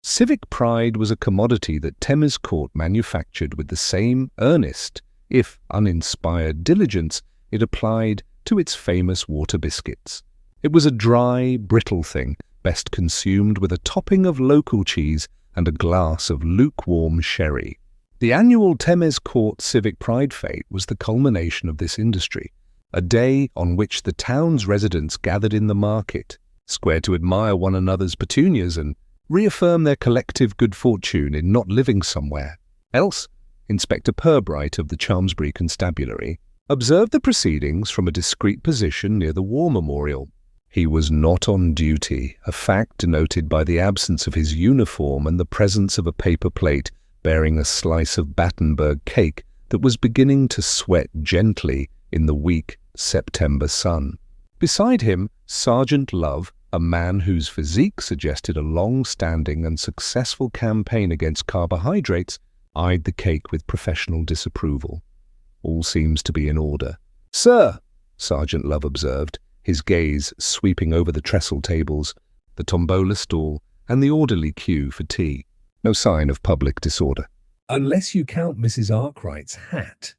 Civic pride was a commodity that Thamescourt manufactured with the same earnest, if uninspired diligence it applied to its famous water biscuits. It was a dry, brittle thing, best consumed with a topping of local cheese and a glass of lukewarm sherry. The annual Thamescourt Civic Pride Fete was the culmination of this industry, a day on which the town's residents gathered in the market square to admire one another's petunias and reaffirm their collective good fortune in not living somewhere else. Inspector Purbright of the Chelmsbury Constabulary observed the proceedings from a discreet position near the war memorial. He was not on duty, a fact denoted by the absence of his uniform and the presence of a paper plate bearing a slice of Battenberg cake that was beginning to sweat gently in the weak September sun. Beside him, Sergeant Love, a man whose physique suggested a long-standing and successful campaign against carbohydrates, eyed the cake with professional disapproval. All seems to be in order. "Sir," Sergeant Love observed, his gaze sweeping over the trestle tables, the tombola stall, and the orderly queue for tea. No sign of public disorder. "Unless you count Mrs. Arkwright's hat."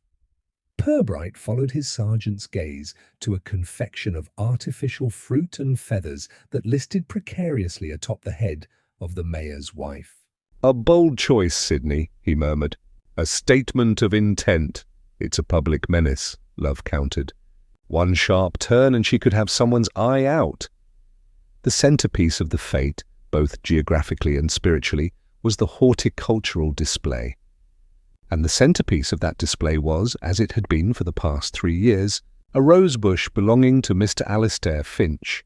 Purbright followed his sergeant's gaze to a confection of artificial fruit and feathers that listed precariously atop the head of the mayor's wife. "A bold choice, Sidney," he murmured. "A statement of intent." "It's a public menace," Love countered. "One sharp turn and she could have someone's eye out." The centerpiece of the fete, both geographically and spiritually, was the horticultural display. And the centerpiece of that display was, as it had been for the past 3 years, a rosebush belonging to Mr. Alistair Finch.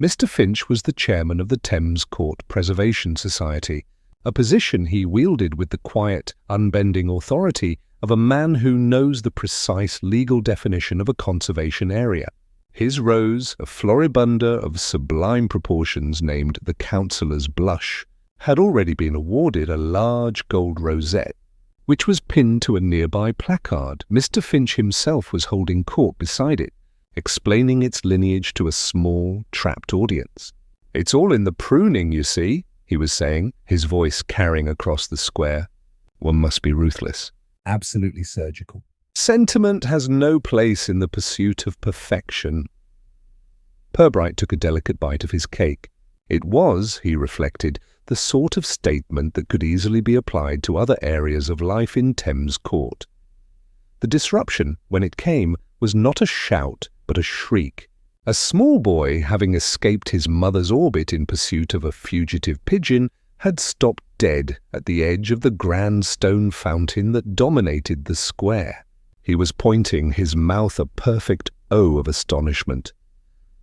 Mr. Finch was the chairman of the Thamescourt Preservation Society, a position he wielded with the quiet, unbending authority of a man who knows the precise legal definition of a conservation area. His rose, a floribunda of sublime proportions named the Councillor's Blush, had already been awarded a large gold rosette, which was pinned to a nearby placard. Mr. Finch himself was holding court beside it, explaining its lineage to a small, trapped audience. "It's all in the pruning, you see," he was saying, his voice carrying across the square. "One must be ruthless. Absolutely surgical. Sentiment has no place in the pursuit of perfection." Purbright took a delicate bite of his cake. It was, he reflected, the sort of statement that could easily be applied to other areas of life in Thamescourt. The disruption, when it came, was not a shout, but a shriek. A small boy, having escaped his mother's orbit in pursuit of a fugitive pigeon, had stopped dead at the edge of the grand stone fountain that dominated the square. He was pointing, his mouth a perfect O of astonishment.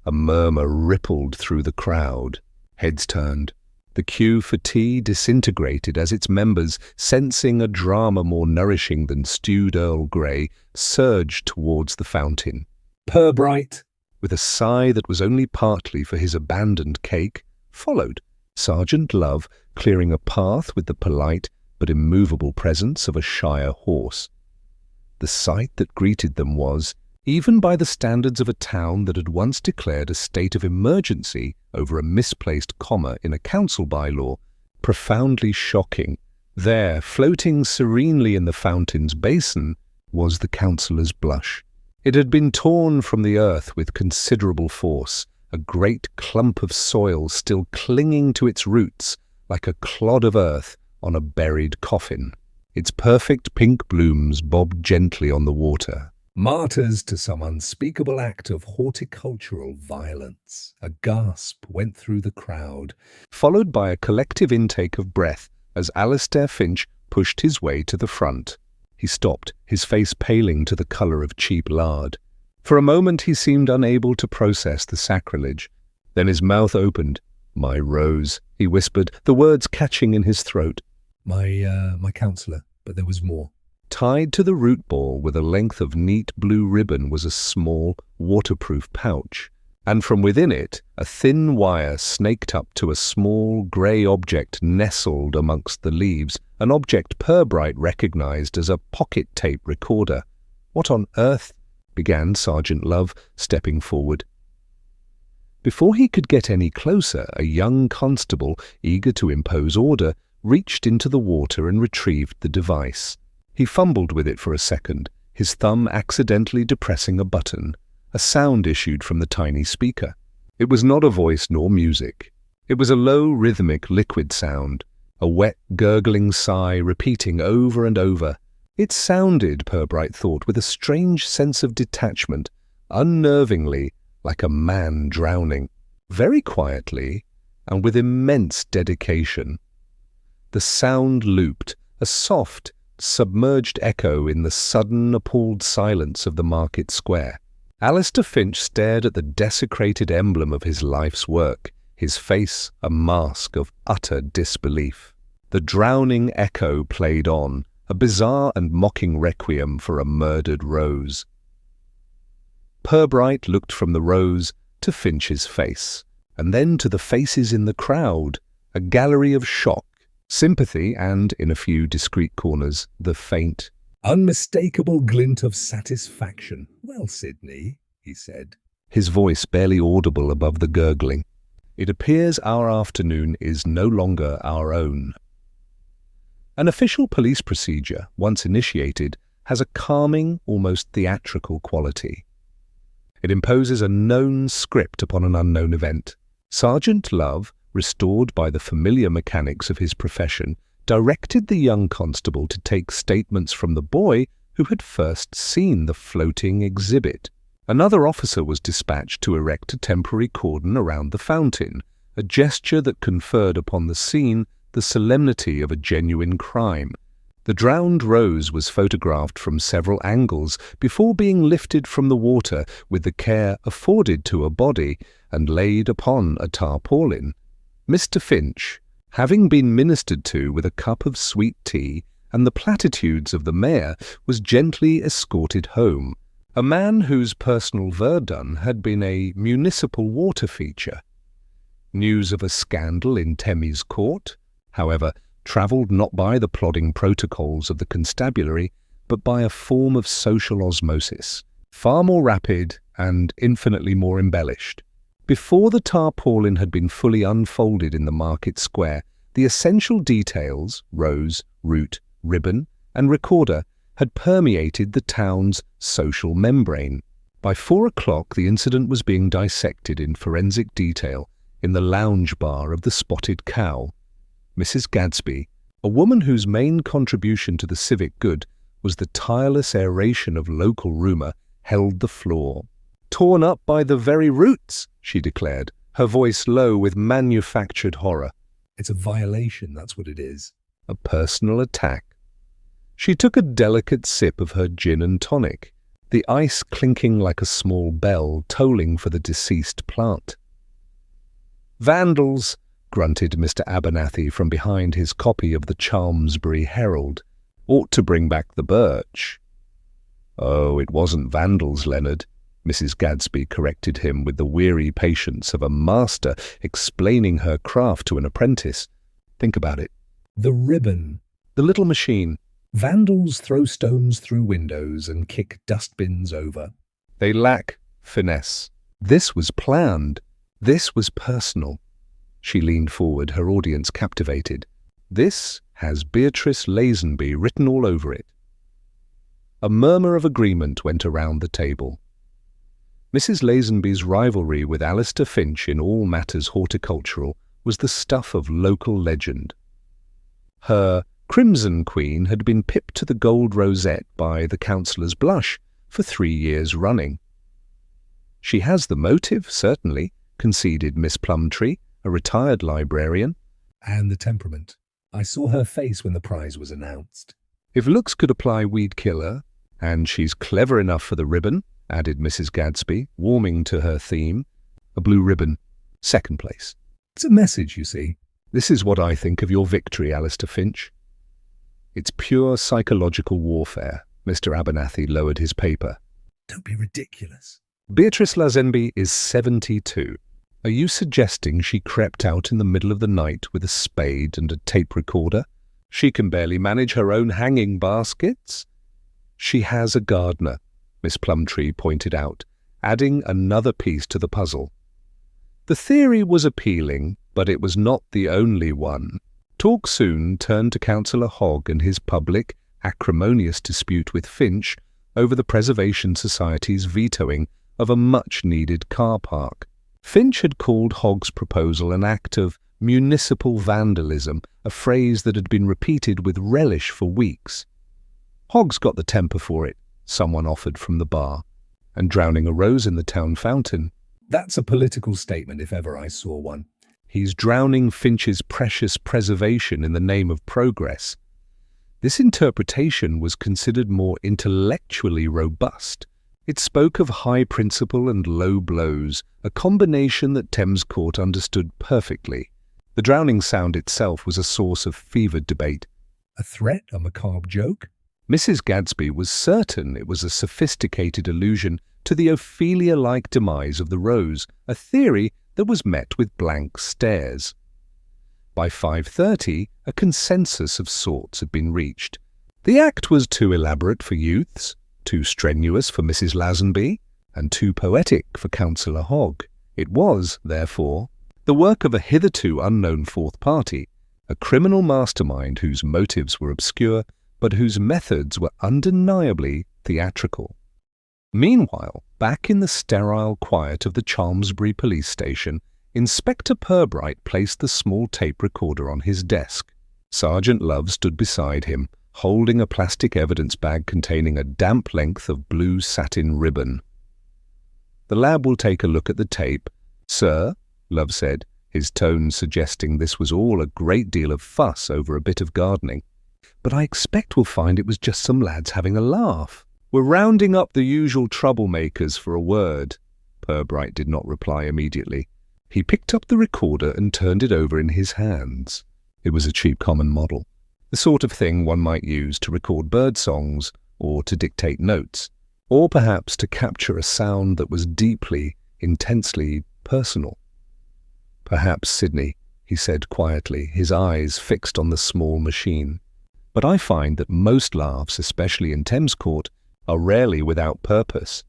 A murmur rippled through the crowd. Heads turned. The queue for tea disintegrated as its members, sensing a drama more nourishing than stewed Earl Grey, surged towards the fountain. Purbright, with a sigh that was only partly for his abandoned cake, followed, Sergeant Love clearing a path with the polite but immovable presence of a shire horse. The sight that greeted them was, even by the standards of a town that had once declared a state of emergency over a misplaced comma in a council bylaw, profoundly shocking. There, floating serenely in the fountain's basin, was the councillor's blush. It had been torn from the earth with considerable force, a great clump of soil still clinging to its roots like a clod of earth on a buried coffin. Its perfect pink blooms bobbed gently on the water. Martyrs to some unspeakable act of horticultural violence. A gasp went through the crowd, followed by a collective intake of breath as Alistair Finch pushed his way to the front. He stopped, his face paling to the colour of cheap lard. For a moment he seemed unable to process the sacrilege. Then his mouth opened. "My Rose," he whispered, the words catching in his throat. My counsellor, but there was more. Tied to the root ball with a length of neat blue ribbon was a small, waterproof pouch, and from within it a thin wire snaked up to a small grey object nestled amongst the leaves, an object Purbright recognised as a pocket tape recorder. "What on earth?" began Sergeant Love, stepping forward. Before he could get any closer, a young constable, eager to impose order, reached into the water and retrieved the device. He fumbled with it for a second, his thumb accidentally depressing a button. A sound issued from the tiny speaker. It was not a voice nor music. It was a low, rhythmic, liquid sound, a wet, gurgling sigh repeating over and over. It sounded, Purbright thought, with a strange sense of detachment, unnervingly, like a man drowning, very quietly and with immense dedication. The sound looped, a soft, submerged echo in the sudden, appalled silence of the market square. Alistair Finch stared at the desecrated emblem of his life's work, his face a mask of utter disbelief. The drowning echo played on, a bizarre and mocking requiem for a murdered rose. Purbright looked from the rose to Finch's face, and then to the faces in the crowd, a gallery of shock, sympathy and, in a few discreet corners, the faint, unmistakable glint of satisfaction. "Well, Sidney," he said, his voice barely audible above the gurgling, "it appears our afternoon is no longer our own." An official police procedure, once initiated, has a calming, almost theatrical quality. It imposes a known script upon an unknown event. Sergeant Love, restored by the familiar mechanics of his profession, directed the young constable to take statements from the boy who had first seen the floating exhibit. Another officer was dispatched to erect a temporary cordon around the fountain, a gesture that conferred upon the scene the solemnity of a genuine crime. The drowned rose was photographed from several angles before being lifted from the water with the care afforded to a body and laid upon a tarpaulin. Mr. Finch, having been ministered to with a cup of sweet tea and the platitudes of the mayor, was gently escorted home, a man whose personal verdun had been a municipal water feature. News of a scandal in Thamescourt, however, travelled not by the plodding protocols of the constabulary, but by a form of social osmosis, far more rapid and infinitely more embellished. Before the tarpaulin had been fully unfolded in the market square, the essential details, rose, route, ribbon, and recorder, had permeated the town's social membrane. By 4 o'clock the incident was being dissected in forensic detail in the lounge bar of the Spotted Cow. Mrs. Gadsby, a woman whose main contribution to the civic good was the tireless aeration of local rumour, held the floor. "Torn up by the very roots," she declared, her voice low with manufactured horror. "It's a violation, that's what it is. A personal attack." She took a delicate sip of her gin and tonic, the ice clinking like a small bell tolling for the deceased plant. "Vandals," grunted Mr. Abernathy from behind his copy of the Chalmsbury Herald. "Ought to bring back the birch." "Oh, it wasn't vandals, Leonard," Mrs. Gadsby corrected him with the weary patience of a master explaining her craft to an apprentice. "Think about it. The ribbon, the little machine. Vandals throw stones through windows and kick dustbins over. They lack finesse. This was planned. This was personal." She leaned forward, her audience captivated. "This has Beatrice Lazenby written all over it." A murmur of agreement went around the table. Mrs. Lazenby's rivalry with Alistair Finch in all matters horticultural was the stuff of local legend. Her Crimson Queen had been pipped to the gold rosette by the councillor's blush for 3 years running. "She has the motive, certainly," conceded Miss Plumtree, a retired librarian. "And the temperament. I saw her face when the prize was announced." "If looks could apply, we'd kill her. And she's clever enough for the ribbon," added Mrs. Gadsby, warming to her theme. "A blue ribbon. 2nd place. It's a message, you see. This is what I think of your victory, Alistair Finch." "It's pure psychological warfare." Mr. Abernathy lowered his paper. "Don't be ridiculous. Beatrice Lazenby is 72. Are you suggesting she crept out in the middle of the night with a spade and a tape recorder? She can barely manage her own hanging baskets." "She has a gardener," Miss Plumtree pointed out, adding another piece to the puzzle. The theory was appealing, but it was not the only one. Talk soon turned to Councillor Hogg and his public, acrimonious dispute with Finch over the Preservation Society's vetoing of a much-needed car park. Finch had called Hogg's proposal an act of municipal vandalism, a phrase that had been repeated with relish for weeks. "Hogg's got the temper for it," someone offered from the bar. "And drowning a rose in the town fountain. That's a political statement if ever I saw one. He's drowning Finch's precious preservation in the name of progress." This interpretation was considered more intellectually robust. It spoke of high principle and low blows, a combination that Thamescourt understood perfectly. The drowning sound itself was a source of fevered debate. A threat, a macabre joke? Mrs. Gadsby was certain it was a sophisticated allusion to the Ophelia-like demise of the rose, a theory that was met with blank stares. By 5:30, a consensus of sorts had been reached. The act was too elaborate for youths, too strenuous for Mrs. Lazenby, and too poetic for Councillor Hogg. It was, therefore, the work of a hitherto unknown fourth party, a criminal mastermind whose motives were obscure, but whose methods were undeniably theatrical. Meanwhile, back in the sterile quiet of the Chalmsbury police station, Inspector Purbright placed the small tape recorder on his desk. Sergeant Love stood beside him, holding a plastic evidence bag containing a damp length of blue satin ribbon. "The lab will take a look at the tape, sir," Love said, his tone suggesting this was all a great deal of fuss over a bit of gardening. "But I expect we'll find it was just some lads having a laugh. We're rounding up the usual troublemakers for a word." Purbright did not reply immediately. He picked up the recorder and turned it over in his hands. It was a cheap common model, the sort of thing one might use to record bird songs or to dictate notes, or perhaps to capture a sound that was deeply, intensely personal. "Perhaps, Sidney," he said quietly, his eyes fixed on the small machine. "But I find that most laughs, especially in Thamescourt, are rarely without purpose."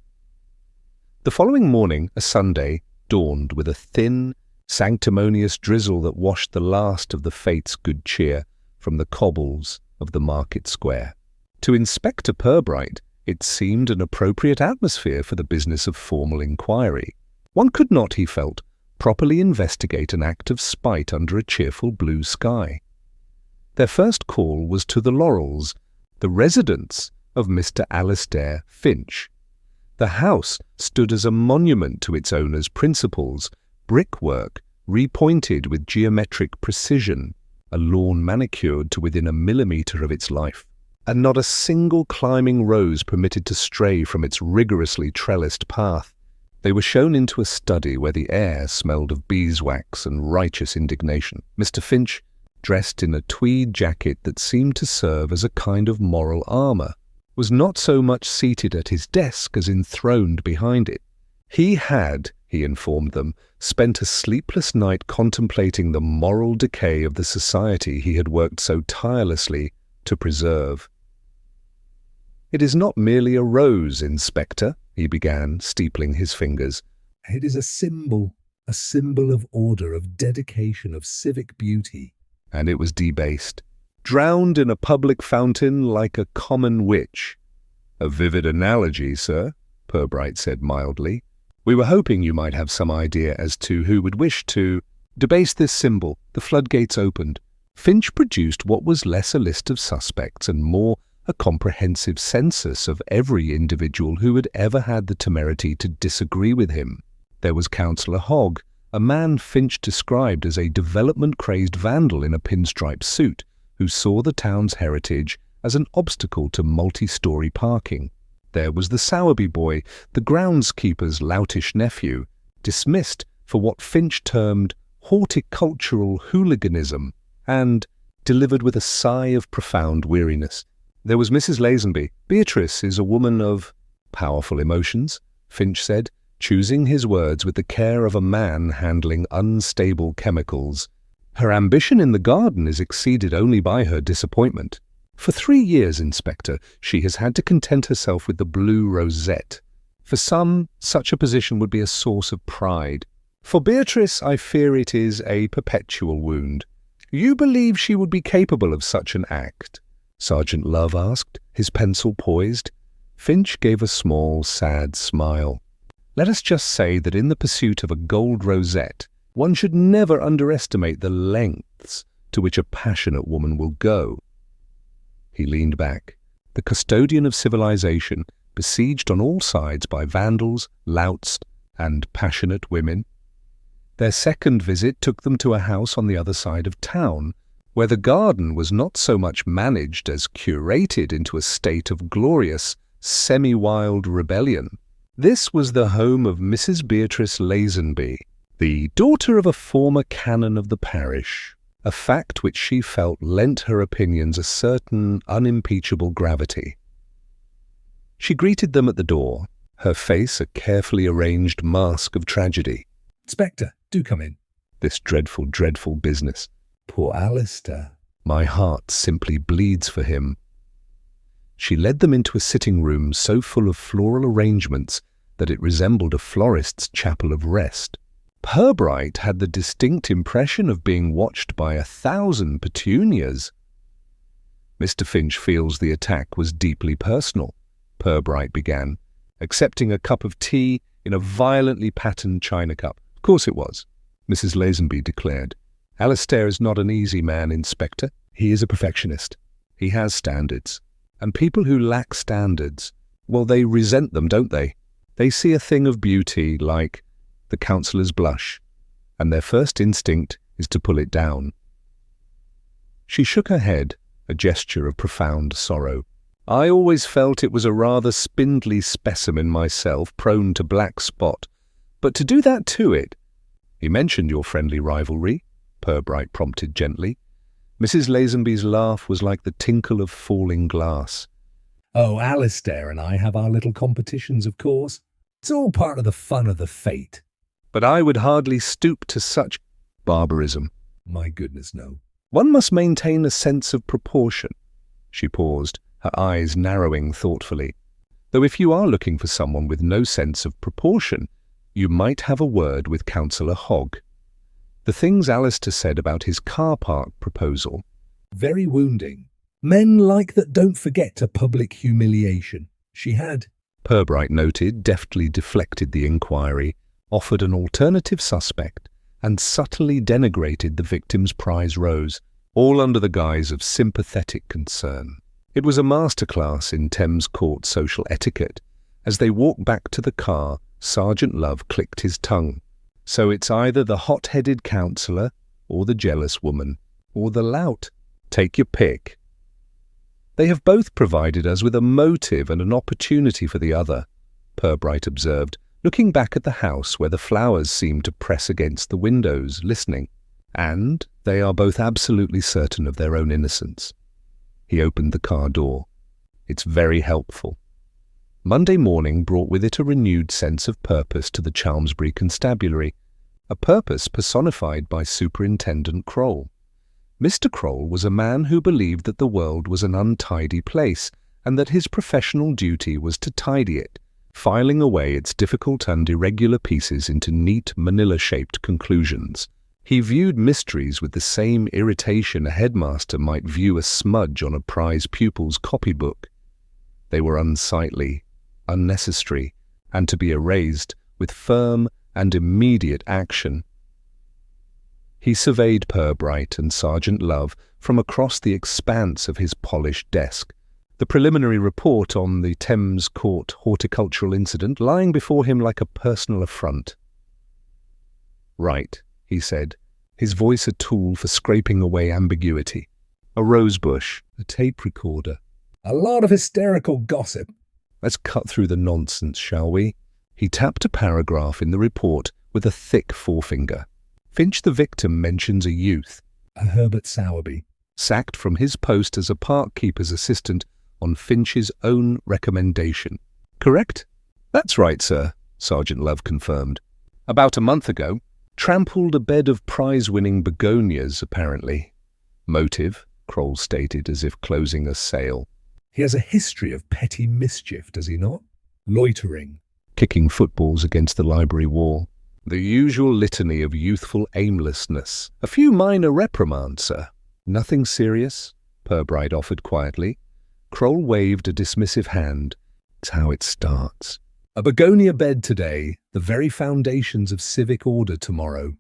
The following morning, a Sunday, dawned with a thin, sanctimonious drizzle that washed the last of the Fates' good cheer from the cobbles of the market square. To Inspector Purbright, it seemed an appropriate atmosphere for the business of formal inquiry. One could not, he felt, properly investigate an act of spite under a cheerful blue sky. Their first call was to the Laurels, the residence of Mr. Alastair Finch. The house stood as a monument to its owner's principles, brickwork repointed with geometric precision, a lawn manicured to within a millimetre of its life, and not a single climbing rose permitted to stray from its rigorously trellised path. They were shown into a study where the air smelled of beeswax and righteous indignation. Mr. Finch, dressed in a tweed jacket that seemed to serve as a kind of moral armour, was not so much seated at his desk as enthroned behind it. He had, he informed them, spent a sleepless night contemplating the moral decay of the society he had worked so tirelessly to preserve. "It is not merely a rose, Inspector," he began, steepling his fingers. "It is a symbol of order, of dedication, of civic beauty." And it was debased. "Drowned in a public fountain like a common witch." "A vivid analogy, sir," Purbright said mildly. "We were hoping you might have some idea as to who would wish to debase this symbol." The floodgates opened. Finch produced what was less a list of suspects and more a comprehensive census of every individual who had ever had the temerity to disagree with him. There was Councillor Hogg, a man Finch described as a development-crazed vandal in a pinstripe suit, who saw the town's heritage as an obstacle to multi-story parking. There was the Sowerby boy, the groundskeeper's loutish nephew, dismissed for what Finch termed horticultural hooliganism, and delivered with a sigh of profound weariness. There was Mrs. Lazenby. "Beatrice is a woman of powerful emotions," Finch said, choosing his words with the care of a man handling unstable chemicals. "Her ambition in the garden is exceeded only by her disappointment. For 3 years, Inspector, she has had to content herself with the blue rosette. For some, such a position would be a source of pride. For Beatrice, I fear it is a perpetual wound. You believe she would be capable of such an act? Sergeant Love asked, his pencil poised. Finch gave a small, sad smile. Let us just say that in the pursuit of a gold rosette, one should never underestimate the lengths to which a passionate woman will go. He leaned back, the custodian of civilization, besieged on all sides by vandals, louts, and passionate women. Their second visit took them to a house on the other side of town, where the garden was not so much managed as curated into a state of glorious, semi-wild rebellion. This was the home of Mrs. Beatrice Lazenby, the daughter of a former canon of the parish, a fact which she felt lent her opinions a certain unimpeachable gravity. She greeted them at the door, her face a carefully arranged mask of tragedy. "Inspector, do come in." This dreadful, dreadful business. "Poor Alistair." My heart simply bleeds for him. She led them into a sitting room so full of floral arrangements that it resembled a florist's chapel of rest. Purbright had the distinct impression of being watched by 1,000 petunias. "Mr. Finch feels the attack was deeply personal," Purbright began, accepting a cup of tea in a violently patterned china cup. "Of course it was," Mrs. Lazenby declared. "Alistair is not an easy man, Inspector. He is a perfectionist. He has standards. And people who lack standards, well, they resent them, don't they? They see a thing of beauty, like the counsellor's blush, and their first instinct is to pull it down." She shook her head, a gesture of profound sorrow. "I always felt it was a rather spindly specimen myself, prone to black spot. But to do that to it—" "He mentioned your friendly rivalry," Purbright prompted gently. Mrs. Lazenby's laugh was like the tinkle of falling glass. "Oh, Alistair and I have our little competitions, of course. It's all part of the fun of the fate." "But I would hardly stoop to such barbarism." "My goodness, no." "One must maintain a sense of proportion." She paused, her eyes narrowing thoughtfully. "Though if you are looking for someone with no sense of proportion, you might have a word with Councillor Hogg. The things Alistair said about his car park proposal—" "Very wounding. Men like that don't forget a public humiliation. She had," Purbright noted, deftly deflected the inquiry, offered an alternative suspect, and subtly denigrated the victim's prize rose, all under the guise of sympathetic concern. It was a masterclass in Thamescourt social etiquette. As they walked back to the car, Sergeant Love clicked his tongue. "So it's either the hot-headed counsellor, or the jealous woman, or the lout. Take your pick." "They have both provided us with a motive and an opportunity for the other," Purbright observed, looking back at the house where the flowers seemed to press against the windows, listening. "And they are both absolutely certain of their own innocence." He opened the car door. "It's very helpful." Monday morning brought with it a renewed sense of purpose to the Chalmsbury Constabulary, a purpose personified by Superintendent Kroll. Mr. Kroll was a man who believed that the world was an untidy place and that his professional duty was to tidy it, filing away its difficult and irregular pieces into neat manila-shaped conclusions. He viewed mysteries with the same irritation a headmaster might view a smudge on a prize pupil's copybook. They were unsightly, unnecessary, and to be erased with firm and immediate action. He surveyed Purbright and Sergeant Love from across the expanse of his polished desk, the preliminary report on the Thamescourt horticultural incident lying before him like a personal affront. "Right," he said, his voice a tool for scraping away ambiguity. "A rosebush, a tape recorder. A lot of hysterical gossip." Let's cut through the nonsense, shall we?" He tapped a paragraph in the report with a thick forefinger. "Finch the victim mentions a youth, "A Herbert Sowerby, sacked from his post as a park keeper's assistant on Finch's own recommendation. Correct?" "That's right, sir," Sergeant Love confirmed. "About a month ago. Trampled a bed of prize-winning begonias, apparently." "Motive," Kroll stated as if closing a sale. He has a history of petty mischief, does he not? Loitering." "Kicking footballs against the library wall." The usual litany of youthful aimlessness. A few minor reprimands, sir. Nothing serious? Purbright offered quietly. Kroll waved a dismissive hand. It's how it starts. A begonia bed today, the very foundations of civic order tomorrow.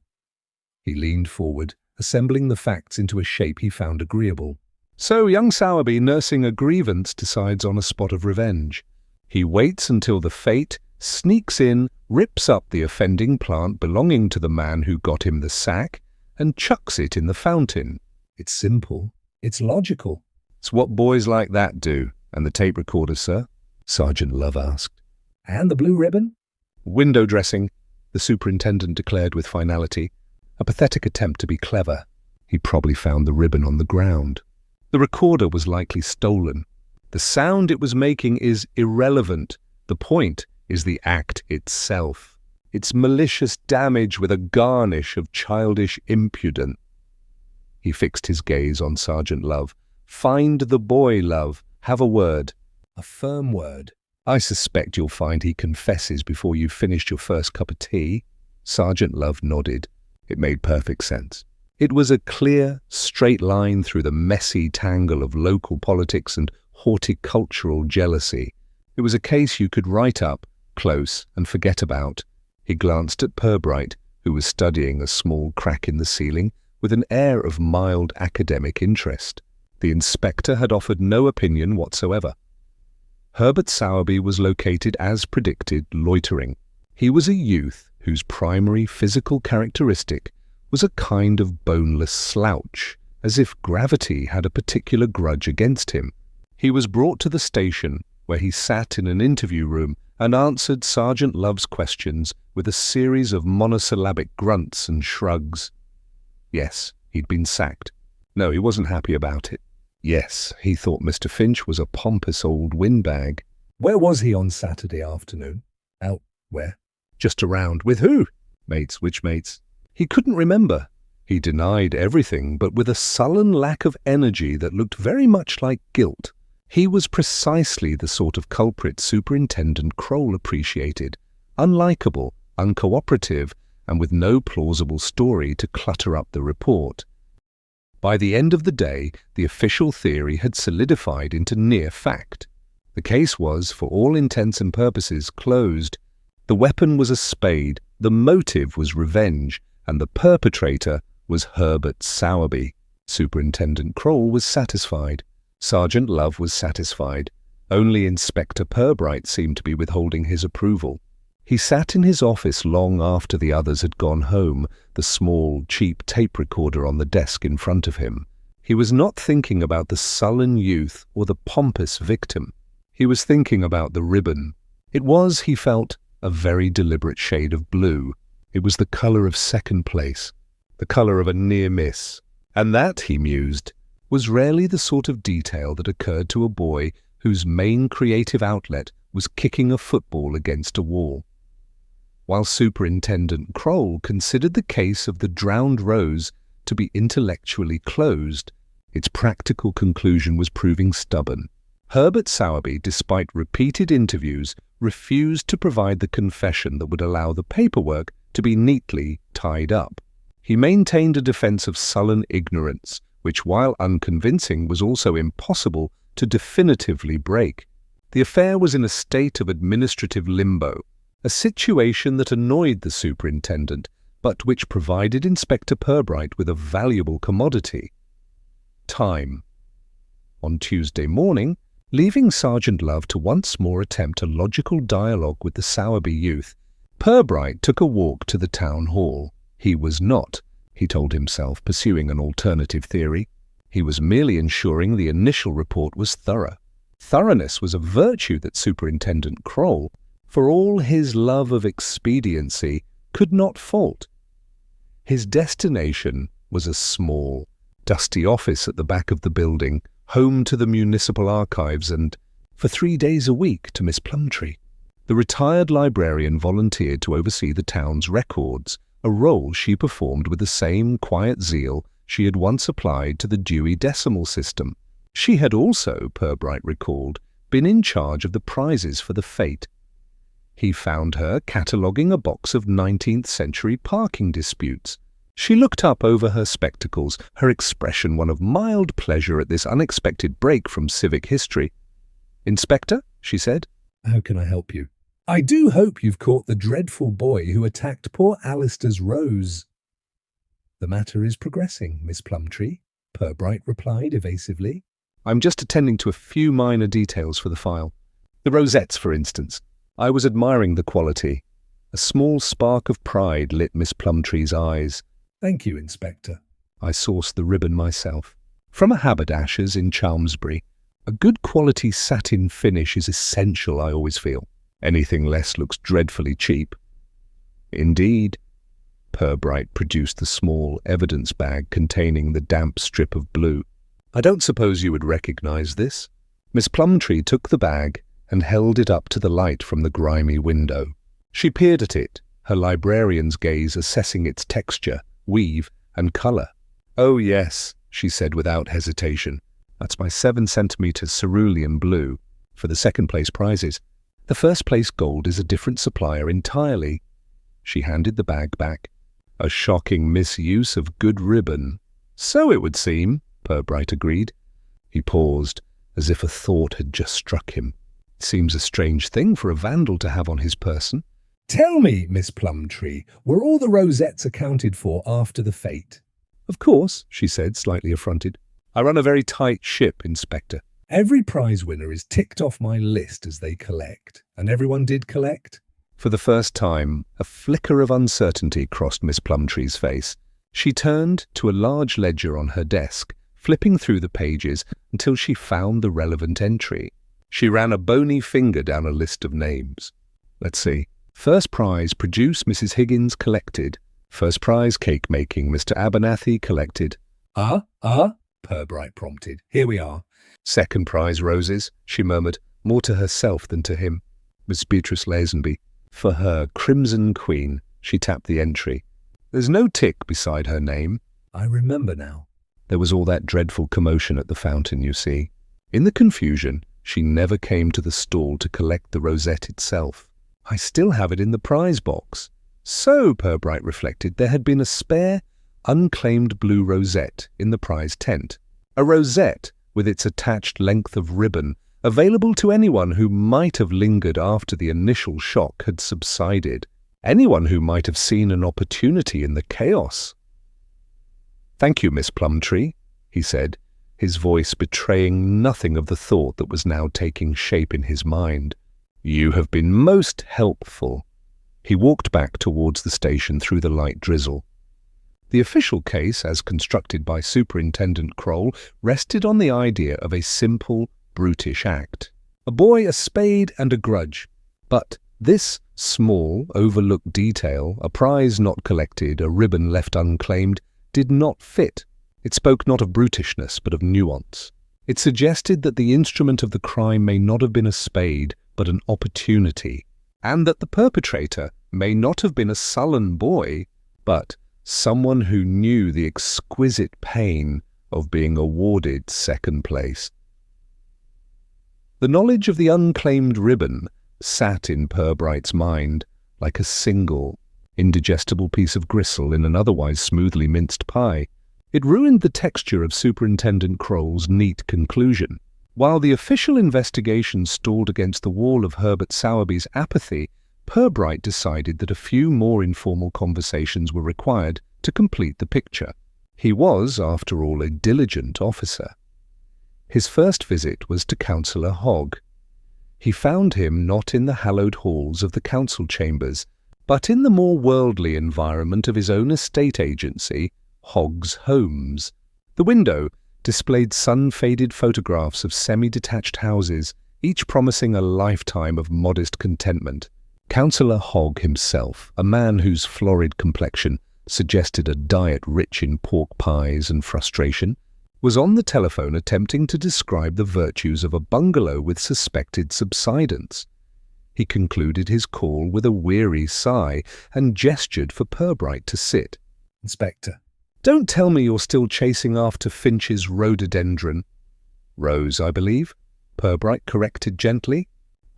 He leaned forward, assembling the facts into a shape he found agreeable. So young Sowerby, nursing a grievance, decides on a spot of revenge. He waits until the fate sneaks in, rips up the offending plant belonging to the man who got him the sack, and chucks it in the fountain. It's simple. It's logical. It's what boys like that do. And the tape recorder, sir? Sergeant Love asked. And the blue ribbon? Window dressing, the superintendent declared with finality. A pathetic attempt to be clever. He probably found the ribbon on the ground. The recorder was likely stolen. The sound it was making is irrelevant. The point is the act itself. Its malicious damage with a garnish of childish impudence. He fixed his gaze on Sergeant Love. Find the boy, Love. Have a word. A firm word. I suspect you'll find he confesses before you've finished your first cup of tea. Sergeant Love nodded. It made perfect sense. It was a clear, straight line through the messy tangle of local politics and horticultural jealousy. It was a case you could write up, close, and forget about. He glanced at Purbright, who was studying a small crack in the ceiling with an air of mild academic interest. The inspector had offered no opinion whatsoever. Herbert Sowerby was located as predicted, loitering. He was a youth whose primary physical characteristic was a kind of boneless slouch, as if gravity had a particular grudge against him. He was brought to the station, where he sat in an interview room and answered Sergeant Love's questions with a series of monosyllabic grunts and shrugs. Yes, he'd been sacked. No, he wasn't happy about it. Yes, he thought Mr. Finch was a pompous old windbag. Where was he on Saturday afternoon? Out where? Just around. With who? Mates, which mates? He couldn't remember. He denied everything, but with a sullen lack of energy that looked very much like guilt. He was precisely the sort of culprit Superintendent Kroll appreciated. Unlikable, uncooperative, and with no plausible story to clutter up the report. By the end of the day, the official theory had solidified into near fact. The case was, for all intents and purposes, closed. The weapon was a spade, the motive was revenge, and the perpetrator was Herbert Sowerby. Superintendent Kroll was satisfied. Sergeant Love was satisfied. Only Inspector Purbright seemed to be withholding his approval. He sat in his office long after the others had gone home, the small, cheap tape recorder on the desk in front of him. He was not thinking about the sullen youth or the pompous victim. He was thinking about the ribbon. It was, he felt, a very deliberate shade of blue. It was the colour of second place, the colour of a near miss. And that, he mused, was rarely the sort of detail that occurred to a boy whose main creative outlet was kicking a football against a wall. While Superintendent Kroll considered the case of the drowned rose to be intellectually closed, its practical conclusion was proving stubborn. Herbert Sowerby, despite repeated interviews, refused to provide the confession that would allow the paperwork to be neatly tied up. He maintained a defense of sullen ignorance, which, while unconvincing, was also impossible to definitively break. The affair was in a state of administrative limbo, a situation that annoyed the superintendent, but which provided Inspector Purbright with a valuable commodity: time. On Tuesday morning, leaving Sergeant Love to once more attempt a logical dialogue with the Sowerby youth, Purbright took a walk to the town hall. He was not, he told himself, pursuing an alternative theory. He was merely ensuring the initial report was thorough. Thoroughness was a virtue that Superintendent Kroll, for all his love of expediency, could not fault. His destination was a small, dusty office at the back of the building, home to the municipal archives and, for 3 days a week, to Miss Plumtree. The retired librarian volunteered to oversee the town's records, a role she performed with the same quiet zeal she had once applied to the Dewey Decimal System. She had also, Purbright recalled, been in charge of the prizes for the fete. He found her cataloguing a box of 19th-century parking disputes. She looked up over her spectacles, her expression one of mild pleasure at this unexpected break from civic history. "Inspector," she said. "How can I help you?" "I do hope you've caught the dreadful boy who attacked poor Alistair's Rose." "The matter is progressing, Miss Plumtree," Purbright replied evasively. "I'm just attending to a few minor details for the file. The rosettes, for instance. I was admiring the quality." A small spark of pride lit Miss Plumtree's eyes. "Thank you, Inspector." "I sourced the ribbon myself. From a haberdasher's in Chalmsbury. A good quality satin finish is essential, I always feel. Anything less looks dreadfully cheap." "Indeed." Purbright produced the small evidence bag containing the damp strip of blue. "I don't suppose you would recognize this?" Miss Plumtree took the bag and held it up to the light from the grimy window. She peered at it, her librarian's gaze assessing its texture, weave, and colour. "Oh yes," she said without hesitation. "That's my 7-centimetre cerulean blue for the second-place prizes. The first-place gold is a different supplier entirely." She handed the bag back. "A shocking misuse of good ribbon." "So it would seem," Purbright agreed. He paused, as if a thought had just struck him. It seems a strange thing for a vandal to have on his person. "Tell me, Miss Plumtree, were all the rosettes accounted for after the fete?" "Of course," she said, slightly affronted. "I run a very tight ship, Inspector." "Every prize winner is ticked off my list as they collect. And everyone did collect?" For the first time, a flicker of uncertainty crossed Miss Plumtree's face. She turned to a large ledger on her desk, flipping through the pages until she found the relevant entry. She ran a bony finger down a list of names. "Let's see. First prize, produce, Mrs. Higgins, collected. First prize, cake making, Mr. Abernathy, collected." Purbright prompted. "Here we are." "Second prize, roses," she murmured, more to herself than to him. "Miss Beatrice Lazenby. For her Crimson Queen." She tapped the entry. "There's no tick beside her name." "I remember now." There was all that dreadful commotion at the fountain, you see. In the confusion, she never came to the stall to collect the rosette itself. "I still have it in the prize box." So, Purbright reflected, there had been a spare, unclaimed blue rosette in the prize tent. A rosette with its attached length of ribbon, available to anyone who might have lingered after the initial shock had subsided. Anyone who might have seen an opportunity in the chaos. "Thank you, Miss Plumtree," he said, his voice betraying nothing of the thought that was now taking shape in his mind. "You have been most helpful." He walked back towards the station through the light drizzle. The official case, as constructed by Superintendent Kroll, rested on the idea of a simple, brutish act. A boy, a spade, and a grudge. But this small, overlooked detail, a prize not collected, a ribbon left unclaimed, did not fit. It spoke not of brutishness, but of nuance. It suggested that the instrument of the crime may not have been a spade, but an opportunity, and that the perpetrator may not have been a sullen boy, but someone who knew the exquisite pain of being awarded second place. The knowledge of the unclaimed ribbon sat in Purbright's mind like a single, indigestible piece of gristle in an otherwise smoothly minced pie. It ruined the texture of Superintendent Kroll's neat conclusion. While the official investigation stalled against the wall of Herbert Sowerby's apathy, Purbright decided that a few more informal conversations were required to complete the picture. He was, after all, a diligent officer. His first visit was to Councillor Hogg. He found him not in the hallowed halls of the council chambers, but in the more worldly environment of his own estate agency, Hogg's Homes. The window displayed sun-faded photographs of semi-detached houses, each promising a lifetime of modest contentment. Councillor Hogg himself, a man whose florid complexion suggested a diet rich in pork pies and frustration, was on the telephone attempting to describe the virtues of a bungalow with suspected subsidence. He concluded his call with a weary sigh and gestured for Purbright to sit. "Inspector." "Don't tell me you're still chasing after Finch's rhododendron." "Rose, I believe," Purbright corrected gently.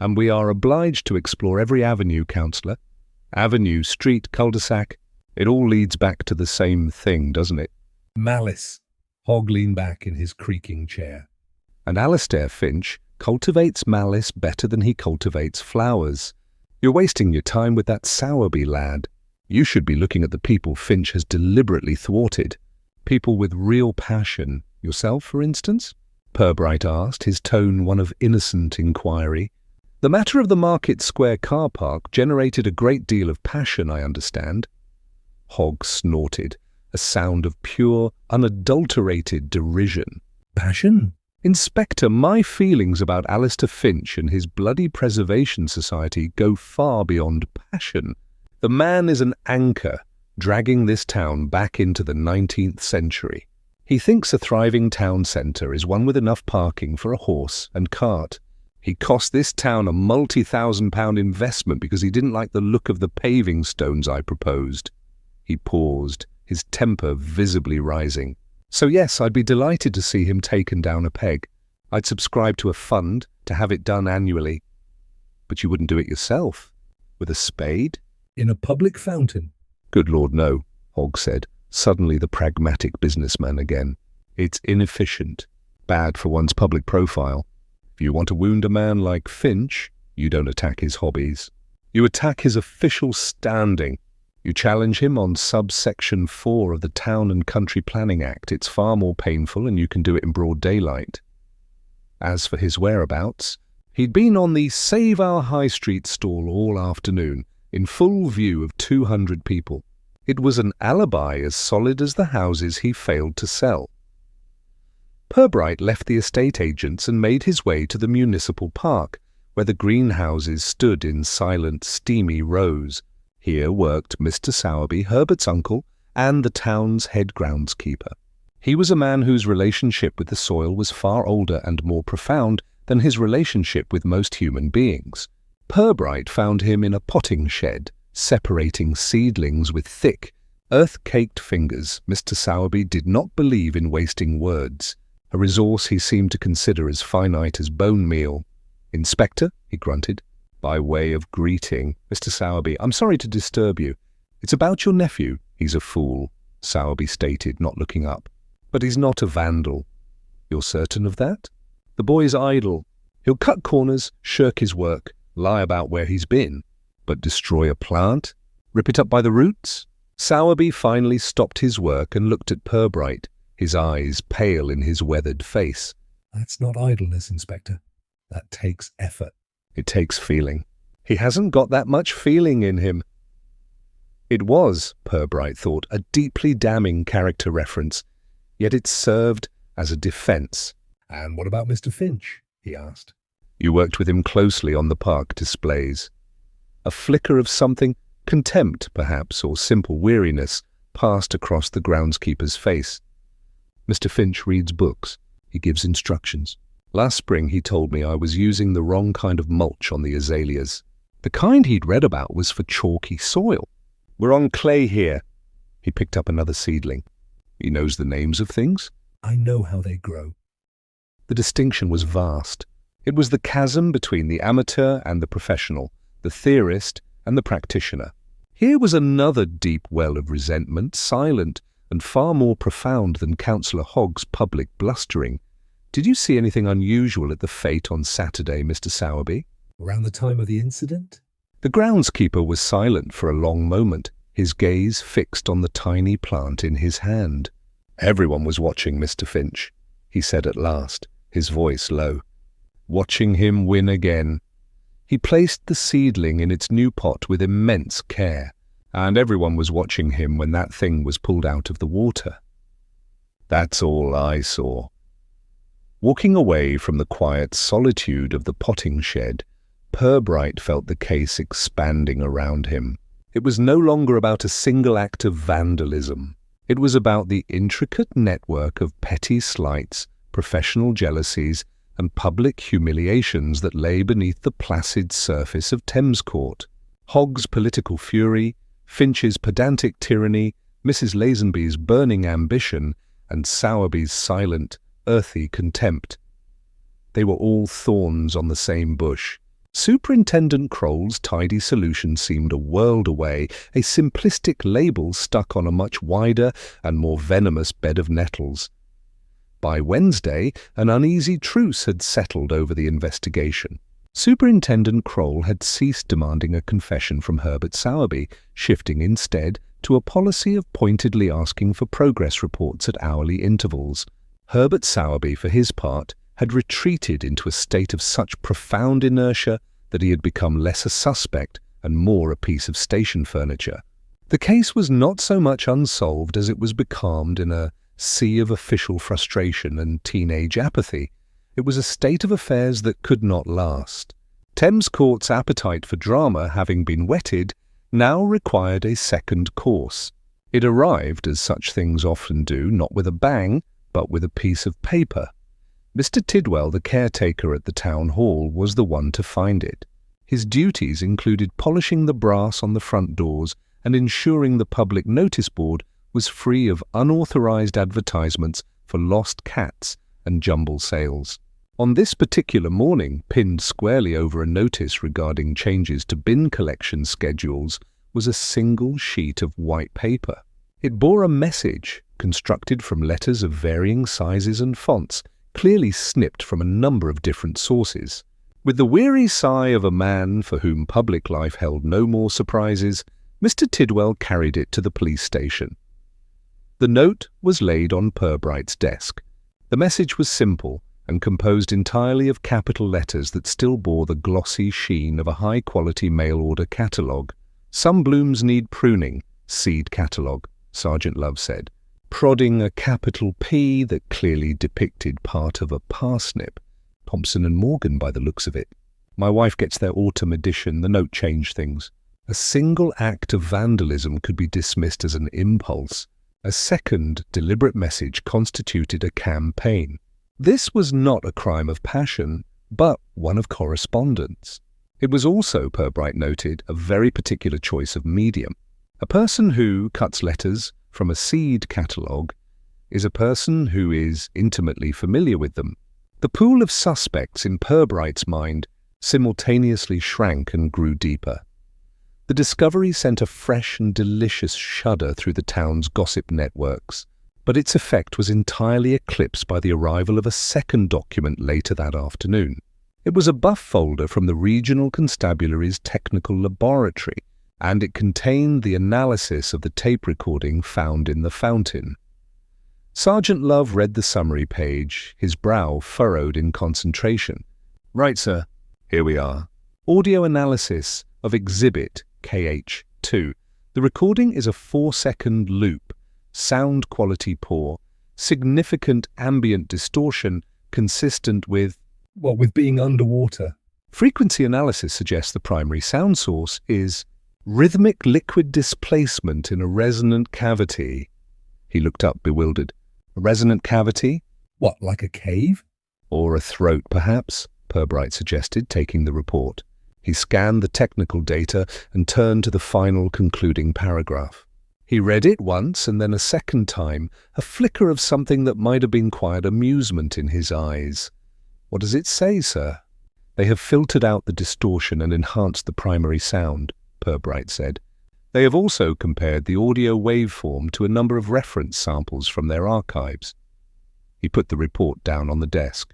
And we are obliged to explore every avenue, councillor. Avenue, street, cul-de-sac. It all leads back to the same thing, doesn't it? Malice. Hogg leaned back in his creaking chair. And Alistair Finch cultivates malice better than he cultivates flowers. You're wasting your time with that Sowerby lad. You should be looking at the people Finch has deliberately thwarted. People with real passion. Yourself, for instance? Purbright asked, his tone one of innocent inquiry. The matter of the Market Square car park generated a great deal of passion, I understand. Hogg snorted, a sound of pure, unadulterated derision. Passion? Inspector, my feelings about Alistair Finch and his bloody preservation society go far beyond passion. The man is an anchor, dragging this town back into the 19th century. He thinks a thriving town centre is one with enough parking for a horse and cart. He cost this town a multi-thousand-pound investment because he didn't like the look of the paving stones I proposed. He paused, his temper visibly rising. So yes, I'd be delighted to see him taken down a peg. I'd subscribe to a fund to have it done annually. But you wouldn't do it yourself? With a spade? In a public fountain? Good Lord, no, Hogg said, suddenly the pragmatic businessman again. It's inefficient, bad for one's public profile. If you want to wound a man like Finch, you don't attack his hobbies. You attack his official standing. You challenge him on subsection 4 of the Town and Country Planning Act. It's far more painful and you can do it in broad daylight. As for his whereabouts, he'd been on the Save Our High Street stall all afternoon, in full view of 200 people. It was an alibi as solid as the houses he failed to sell. Purbright left the estate agents and made his way to the municipal park, where the greenhouses stood in silent, steamy rows. Here worked Mr. Sowerby, Herbert's uncle, and the town's head groundskeeper. He was a man whose relationship with the soil was far older and more profound than his relationship with most human beings. Purbright found him in a potting shed, separating seedlings with thick, earth-caked fingers. Mr. Sowerby did not believe in wasting words, a resource he seemed to consider as finite as bone meal. "Inspector," he grunted, by way of greeting. "Mr. Sowerby, I'm sorry to disturb you. It's about your nephew." "He's a fool," Sowerby stated, not looking up. "But he's not a vandal." "You're certain of that?" "The boy's idle. He'll cut corners, shirk his work, lie about where he's been. But destroy a plant? Rip it up by the roots?" Sowerby finally stopped his work and looked at Purbright, his eyes pale in his weathered face. "That's not idleness, Inspector. That takes effort." "It takes feeling. He hasn't got that much feeling in him." It was, Purbright thought, a deeply damning character reference, yet it served as a defence. "And what about Mr. Finch?" he asked. "You worked with him closely on the park displays." A flicker of something, contempt perhaps, or simple weariness, passed across the groundskeeper's face. "Mr. Finch reads books. He gives instructions. Last spring he told me I was using the wrong kind of mulch on the azaleas. The kind he'd read about was for chalky soil. We're on clay here." He picked up another seedling. "He knows the names of things?" "I know how they grow." The distinction was vast. It was the chasm between the amateur and the professional, the theorist and the practitioner. Here was another deep well of resentment, silent and far more profound than Councillor Hogg's public blustering. "Did you see anything unusual at the fete on Saturday, Mr. Sowerby?" "Around the time of the incident?" The groundskeeper was silent for a long moment, his gaze fixed on the tiny plant in his hand. "Everyone was watching Mr. Finch," he said at last, his voice low. "Watching him win again. He placed the seedling in its new pot with immense care, and everyone was watching him when that thing was pulled out of the water. That's all I saw." Walking away from the quiet solitude of the potting shed, Purbright felt the case expanding around him. It was no longer about a single act of vandalism. It was about the intricate network of petty slights, professional jealousies, and public humiliations that lay beneath the placid surface of Thamescourt. Hogg's political fury, Finch's pedantic tyranny, Mrs. Lazenby's burning ambition, and Sowerby's silent, earthy contempt. They were all thorns on the same bush, Superintendent Kroll's tidy solution seemed a world away, a simplistic label stuck on a much wider and more venomous bed of nettles. By Wednesday, an uneasy truce had settled over the investigation. Superintendent Kroll had ceased demanding a confession from Herbert Sowerby, shifting instead to a policy of pointedly asking for progress reports at hourly intervals. Herbert Sowerby, for his part, had retreated into a state of such profound inertia that he had become less a suspect and more a piece of station furniture. The case was not so much unsolved as it was becalmed in a sea of official frustration and teenage apathy. It was a state of affairs that could not last. Thamescourt's appetite for drama, having been whetted, now required a second course. It arrived, as such things often do, not with a bang, but with a piece of paper. Mr. Tidwell, the caretaker at the town hall, was the one to find it. His duties included polishing the brass on the front doors and ensuring the public notice board was free of unauthorized advertisements for lost cats and jumble sales. On this particular morning, pinned squarely over a notice regarding changes to bin collection schedules, was a single sheet of white paper. It bore a message constructed from letters of varying sizes and fonts, clearly snipped from a number of different sources. With the weary sigh of a man for whom public life held no more surprises, Mr. Tidwell carried it to the police station. The note was laid on Purbright's desk. The message was simple and composed entirely of capital letters that still bore the glossy sheen of a high-quality mail-order catalogue. "Some blooms need pruning, seed catalogue," Sergeant Love said, prodding a capital P that clearly depicted part of a parsnip. Thompson and Morgan, by the looks of it. My wife gets their autumn edition. The note changed things. A single act of vandalism could be dismissed as an impulse. A second deliberate message constituted a campaign. This was not a crime of passion, but one of correspondence. It was also, Purbright noted, a very particular choice of medium. A person who cuts letters from a seed catalogue is a person who is intimately familiar with them. The pool of suspects in Purbright's mind simultaneously shrank and grew deeper. The discovery sent a fresh and delicious shudder through the town's gossip networks, but its effect was entirely eclipsed by the arrival of a second document later that afternoon. It was a buff folder from the Regional Constabulary's Technical Laboratory, and it contained the analysis of the tape recording found in the fountain. Sergeant Love read the summary page, his brow furrowed in concentration. "Right, sir. Here we are. Audio analysis of Exhibit KH2. The recording is a 4-second loop. Sound quality poor. Significant ambient distortion consistent with..." What with being underwater? Frequency analysis suggests the primary sound source is rhythmic liquid displacement in a resonant cavity. He looked up, bewildered. A resonant cavity? What, like a cave? Or a throat, perhaps, Purbright suggested, taking the report. He scanned the technical data and turned to the final concluding paragraph. He read it once and then a second time, a flicker of something that might have been quiet amusement in his eyes. "What does it say, sir?" "They have filtered out the distortion and enhanced the primary sound," Purbright said. "They have also compared the audio waveform to a number of reference samples from their archives." He put the report down on the desk.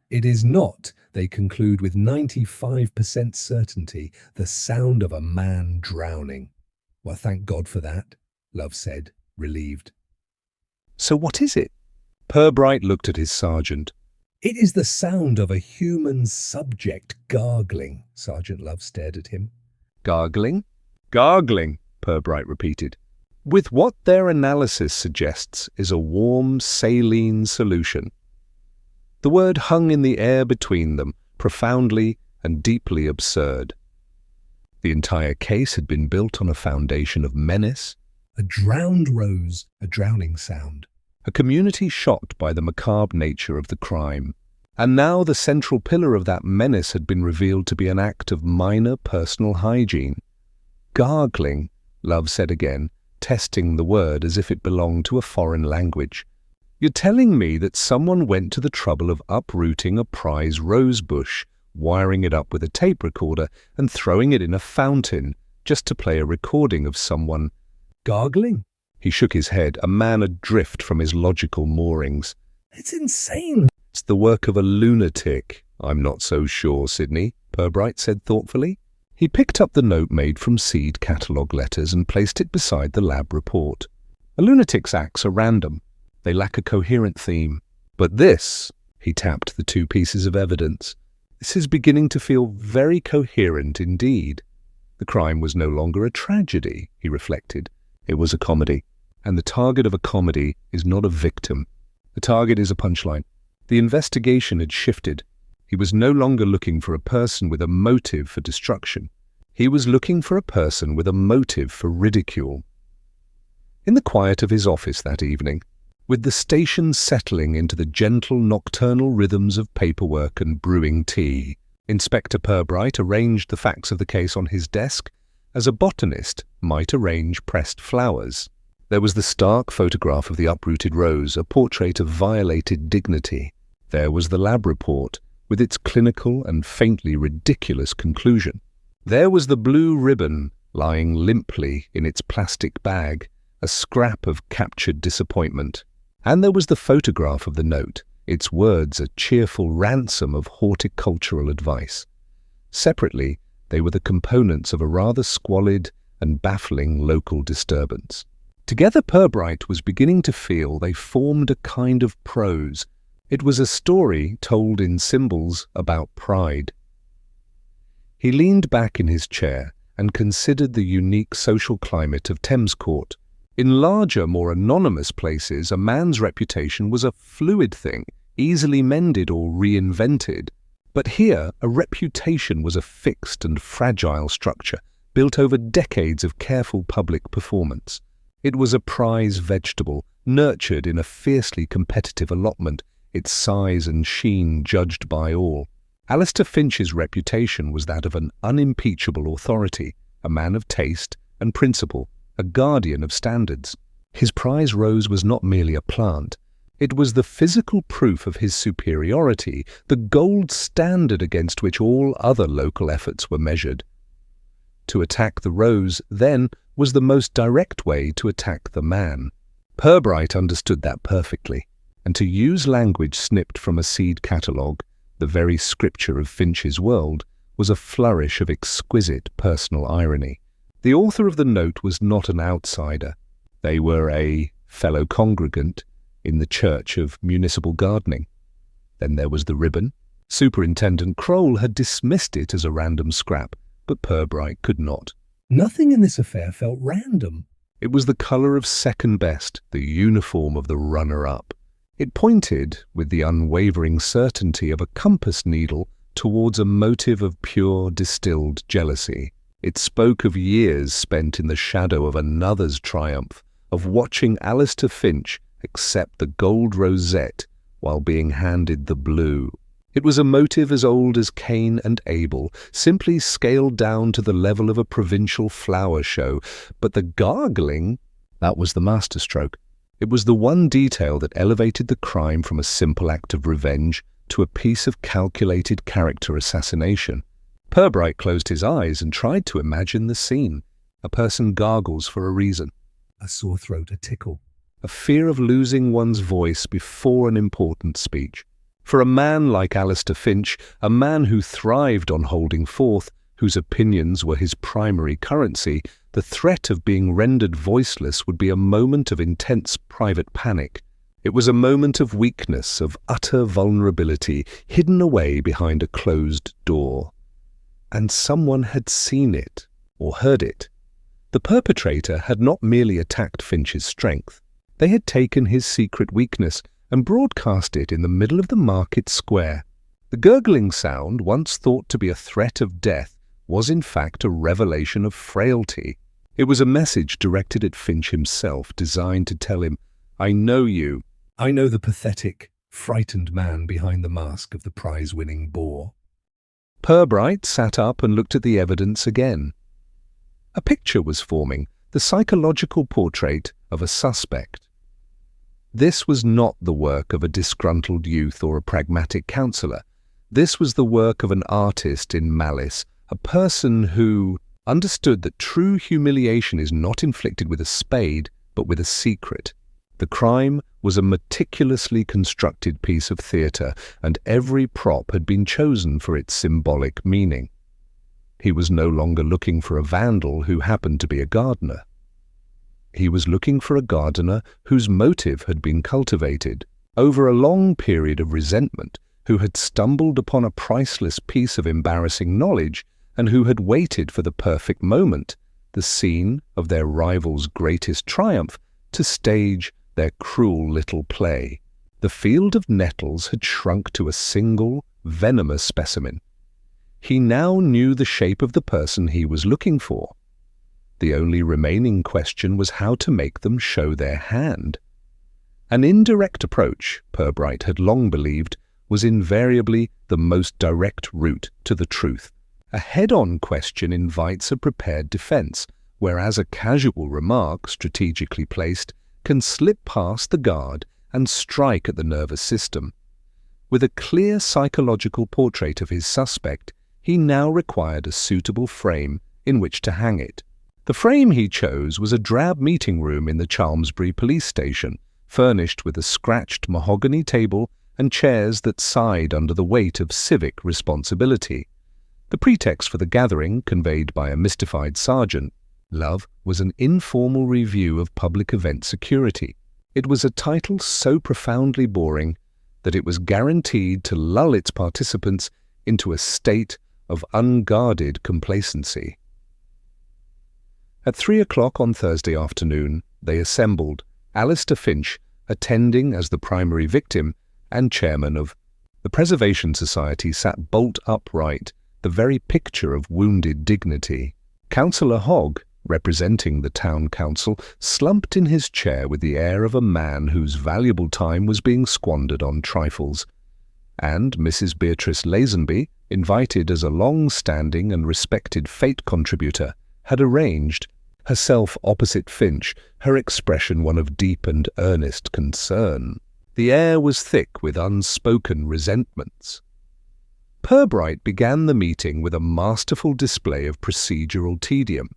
"It is not," they conclude with 95% certainty, "the sound of a man drowning." "Well, thank God for that," Love said, relieved. "So what is it?" Purbright looked at his sergeant. "It is the sound of a human subject gargling." Sergeant Love stared at him. "Gargling?" "Gargling," Purbright repeated. "With what their analysis suggests is a warm, saline solution." The word hung in the air between them, profoundly and deeply absurd. The entire case had been built on a foundation of menace. A drowned rose, a drowning sound. A community shocked by the macabre nature of the crime. And now the central pillar of that menace had been revealed to be an act of minor personal hygiene. "Gargling," Love said again, testing the word as if it belonged to a foreign language. "You're telling me that someone went to the trouble of uprooting a prize rose bush wiring it up with a tape recorder and throwing it in a fountain just to play a recording of someone Gargling? He shook his head, a man adrift from his logical moorings. It's insane. It's the work of a lunatic. I'm not so sure, Sydney, Purbright said thoughtfully. He picked up the note made from seed catalogue letters and placed it beside the lab report. A lunatic's acts are random. They lack a coherent theme. But this, he tapped the two pieces of evidence, this is beginning to feel very coherent indeed. The crime was no longer a tragedy, he reflected. It was a comedy. And the target of a comedy is not a victim. The target is a punchline. The investigation had shifted. He was no longer looking for a person with a motive for destruction. He was looking for a person with a motive for ridicule. In the quiet of his office that evening, with the station settling into the gentle nocturnal rhythms of paperwork and brewing tea, Inspector Purbright arranged the facts of the case on his desk as a botanist might arrange pressed flowers. There was the stark photograph of the uprooted rose, a portrait of violated dignity. There was the lab report, with its clinical and faintly ridiculous conclusion. There was the blue ribbon lying limply in its plastic bag, a scrap of captured disappointment. And there was the photograph of the note, its words a cheerful ransom of horticultural advice. Separately, they were the components of a rather squalid and baffling local disturbance. Together, Purbright was beginning to feel they formed a kind of prose. It was a story told in symbols about pride. He leaned back in his chair and considered the unique social climate of Thamescourt. In larger, more anonymous places, a man's reputation was a fluid thing, easily mended or reinvented. But here, a reputation was a fixed and fragile structure, built over decades of careful public performance. It was a prize vegetable, nurtured in a fiercely competitive allotment, its size and sheen judged by all. Alistair Finch's reputation was that of an unimpeachable authority, a man of taste and principle, a guardian of standards. His prize rose was not merely a plant. It was the physical proof of his superiority, the gold standard against which all other local efforts were measured. To attack the rose, then, was the most direct way to attack the man. Purbright understood that perfectly, and to use language snipped from a seed catalogue, the very scripture of Finch's world, was a flourish of exquisite personal irony. The author of the note was not an outsider. They were a fellow congregant in the Church of Municipal Gardening. Then there was the ribbon. Superintendent Kroll had dismissed it as a random scrap, but Purbright could not. Nothing in this affair felt random. It was the colour of second best, the uniform of the runner-up. It pointed, with the unwavering certainty of a compass needle, towards a motive of pure distilled jealousy. It spoke of years spent in the shadow of another's triumph, of watching Alistair Finch accept the gold rosette while being handed the blue. It was a motive as old as Cain and Abel, simply scaled down to the level of a provincial flower show. But the gargling, that was the masterstroke. It was the one detail that elevated the crime from a simple act of revenge to a piece of calculated character assassination. Purbright closed his eyes and tried to imagine the scene. A person gargles for a reason. A sore throat, a tickle. A fear of losing one's voice before an important speech. For a man like Alistair Finch, a man who thrived on holding forth, whose opinions were his primary currency, the threat of being rendered voiceless would be a moment of intense private panic. It was a moment of weakness, of utter vulnerability, hidden away behind a closed door. And someone had seen it, or heard it. The perpetrator had not merely attacked Finch's strength. They had taken his secret weakness and broadcast it in the middle of the market square. The gurgling sound, once thought to be a threat of death, was in fact a revelation of frailty. It was a message directed at Finch himself, designed to tell him, "I know you." I know the pathetic, frightened man behind the mask of the prize-winning boar. Purbright sat up and looked at the evidence again. A picture was forming, the psychological portrait of a suspect. This was not the work of a disgruntled youth or a pragmatic counsellor. This was the work of an artist in malice, a person who understood that true humiliation is not inflicted with a spade, but with a secret. The crime was a meticulously constructed piece of theatre, and every prop had been chosen for its symbolic meaning. He was no longer looking for a vandal who happened to be a gardener. He was looking for a gardener whose motive had been cultivated over a long period of resentment, who had stumbled upon a priceless piece of embarrassing knowledge, and who had waited for the perfect moment, the scene of their rival's greatest triumph, to stage their cruel little play. The field of nettles had shrunk to a single, venomous specimen. He now knew the shape of the person he was looking for. The only remaining question was how to make them show their hand. An indirect approach, Purbright had long believed, was invariably the most direct route to the truth. A head-on question invites a prepared defense, whereas a casual remark, strategically placed, can slip past the guard and strike at the nervous system. With a clear psychological portrait of his suspect, he now required a suitable frame in which to hang it. The frame he chose was a drab meeting room in the Chalmsbury police station, furnished with a scratched mahogany table and chairs that sighed under the weight of civic responsibility. The pretext for the gathering, conveyed by a mystified sergeant, Love, was an informal review of public event security. It was a title so profoundly boring that it was guaranteed to lull its participants into a state of unguarded complacency. At 3 o'clock on Thursday afternoon, they assembled, Alistair Finch attending as the primary victim and chairman of the Preservation Society sat bolt upright, the very picture of wounded dignity. Councillor Hogg, representing the town council, slumped in his chair with the air of a man whose valuable time was being squandered on trifles. And Mrs. Beatrice Lazenby, invited as a long-standing and respected fate contributor, had arranged, herself opposite Finch, her expression one of deep and earnest concern. The air was thick with unspoken resentments. Purbright began the meeting with a masterful display of procedural tedium.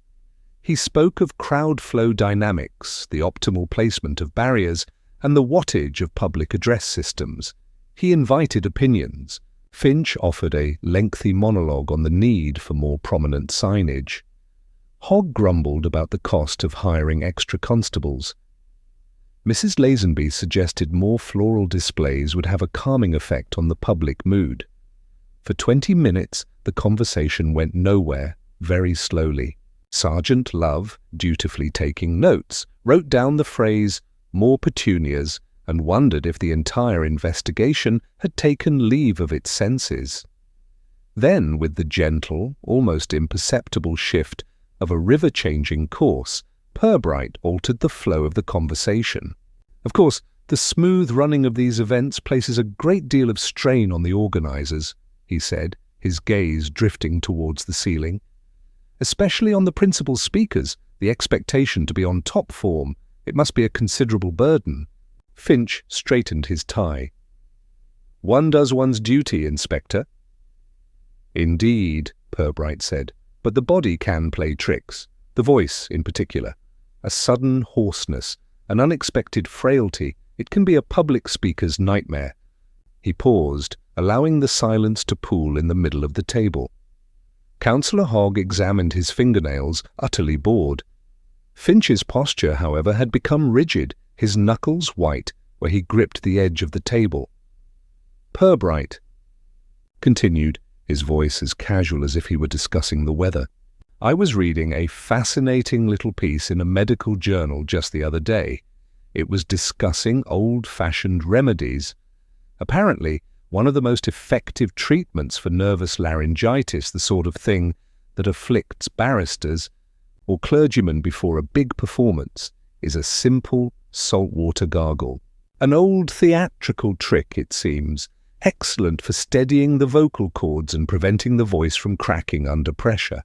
He spoke of crowd flow dynamics, the optimal placement of barriers, and the wattage of public address systems. He invited opinions. Finch offered a lengthy monologue on the need for more prominent signage. Hogg grumbled about the cost of hiring extra constables. Mrs. Lazenby suggested more floral displays would have a calming effect on the public mood. For 20 minutes, the conversation went nowhere, very slowly. Sergeant Love, dutifully taking notes, wrote down the phrase, "more petunias," and wondered if the entire investigation had taken leave of its senses. Then, with the gentle, almost imperceptible shift of a river changing course, Purbright altered the flow of the conversation. Of course, the smooth running of these events places a great deal of strain on the organisers, he said, his gaze drifting towards the ceiling. Especially on the principal speakers, the expectation to be on top form, it must be a considerable burden. Finch straightened his tie. "One does one's duty, Inspector." "Indeed," Purbright said, "but the body can play tricks, the voice in particular. A sudden hoarseness, an unexpected frailty, it can be a public speaker's nightmare." He paused, allowing the silence to pool in the middle of the table. Councillor Hogg examined his fingernails, utterly bored. Finch's posture, however, had become rigid, his knuckles white where he gripped the edge of the table. "Purbright," continued, his voice as casual as if he were discussing the weather, "I was reading a fascinating little piece in a medical journal just the other day. It was discussing old-fashioned remedies. Apparently, one of the most effective treatments for nervous laryngitis, the sort of thing that afflicts barristers or clergymen before a big performance, is a simple saltwater gargle. An old theatrical trick, it seems, excellent for steadying the vocal cords and preventing the voice from cracking under pressure."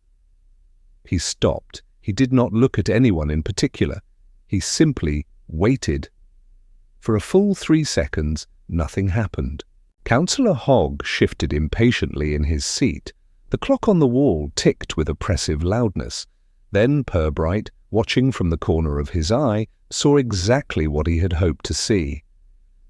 He stopped. He did not look at anyone in particular. He simply waited. For a full 3 seconds, nothing happened. Councillor Hogg shifted impatiently in his seat. The clock on the wall ticked with oppressive loudness. Then Purbright, watching from the corner of his eye, saw exactly what he had hoped to see.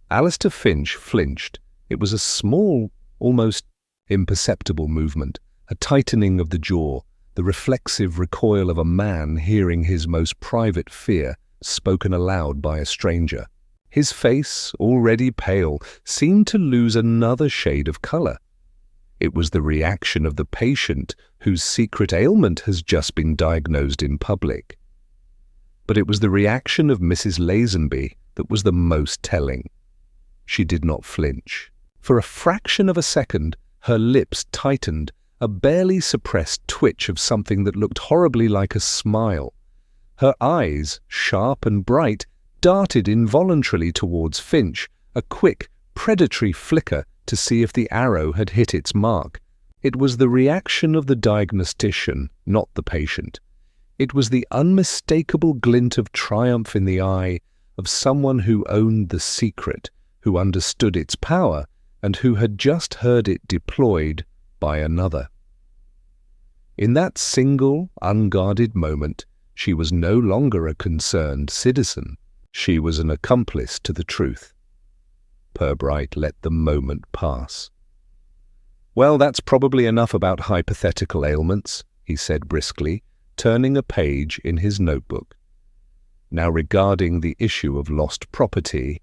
Alistair Finch flinched. It was a small, almost imperceptible movement, a tightening of the jaw, the reflexive recoil of a man hearing his most private fear spoken aloud by a stranger. His face, already pale, seemed to lose another shade of colour. It was the reaction of the patient whose secret ailment has just been diagnosed in public. But it was the reaction of Mrs. Lazenby that was the most telling. She did not flinch. For a fraction of a second, her lips tightened, a barely suppressed twitch of something that looked horribly like a smile. Her eyes, sharp and bright, darted involuntarily towards Finch, a quick, predatory flicker to see if the arrow had hit its mark. It was the reaction of the diagnostician, not the patient. It was the unmistakable glint of triumph in the eye of someone who owned the secret, who understood its power, and who had just heard it deployed by another. In that single, unguarded moment, she was no longer a concerned citizen. She was an accomplice to the truth. Purbright let the moment pass. "Well, that's probably enough about hypothetical ailments," he said briskly, turning a page in his notebook. "Now regarding the issue of lost property."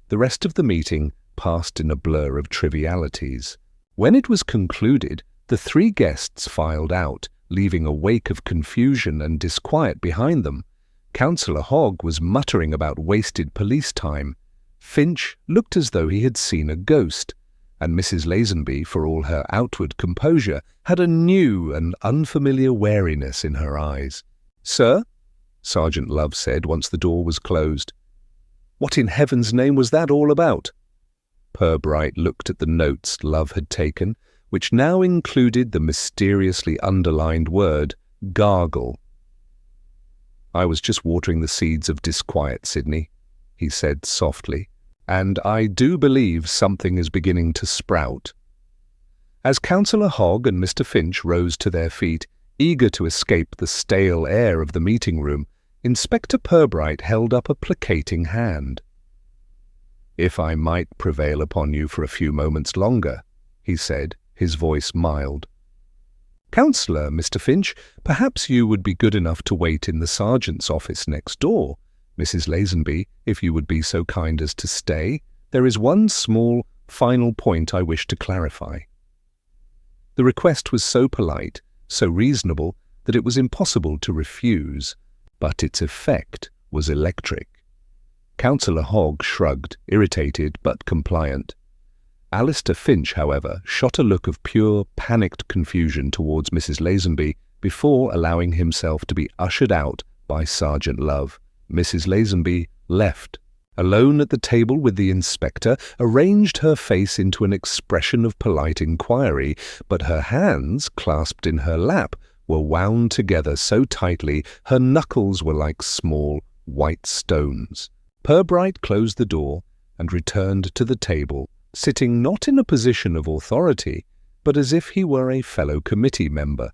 The rest of the meeting passed in a blur of trivialities. When it was concluded, the three guests filed out, leaving a wake of confusion and disquiet behind them. Councillor Hogg was muttering about wasted police time. Finch looked as though he had seen a ghost, and Mrs. Lazenby, for all her outward composure, had a new and unfamiliar wariness in her eyes. "Sir?" Sergeant Love said once the door was closed. "What in heaven's name was that all about?" Purbright looked at the notes Love had taken, which now included the mysteriously underlined word, gargle. "I was just watering the seeds of disquiet, Sidney," he said softly, "and I do believe something is beginning to sprout." As Councillor Hogg and Mr. Finch rose to their feet, eager to escape the stale air of the meeting room, Inspector Purbright held up a placating hand. "If I might prevail upon you for a few moments longer," he said, his voice mild. "Councillor, Mr. Finch, perhaps you would be good enough to wait in the sergeant's office next door. Mrs. Lazenby, if you would be so kind as to stay, there is one small, final point I wish to clarify." The request was so polite, so reasonable, that it was impossible to refuse, but its effect was electric. Councillor Hogg shrugged, irritated but compliant. Alistair Finch, however, shot a look of pure, panicked confusion towards Mrs. Lazenby before allowing himself to be ushered out by Sergeant Love. Mrs. Lazenby left. Alone at the table with the inspector, arranged her face into an expression of polite inquiry, but her hands, clasped in her lap, were wound together so tightly her knuckles were like small, white stones. Purbright closed the door and returned to the table, sitting not in a position of authority, but as if he were a fellow committee member.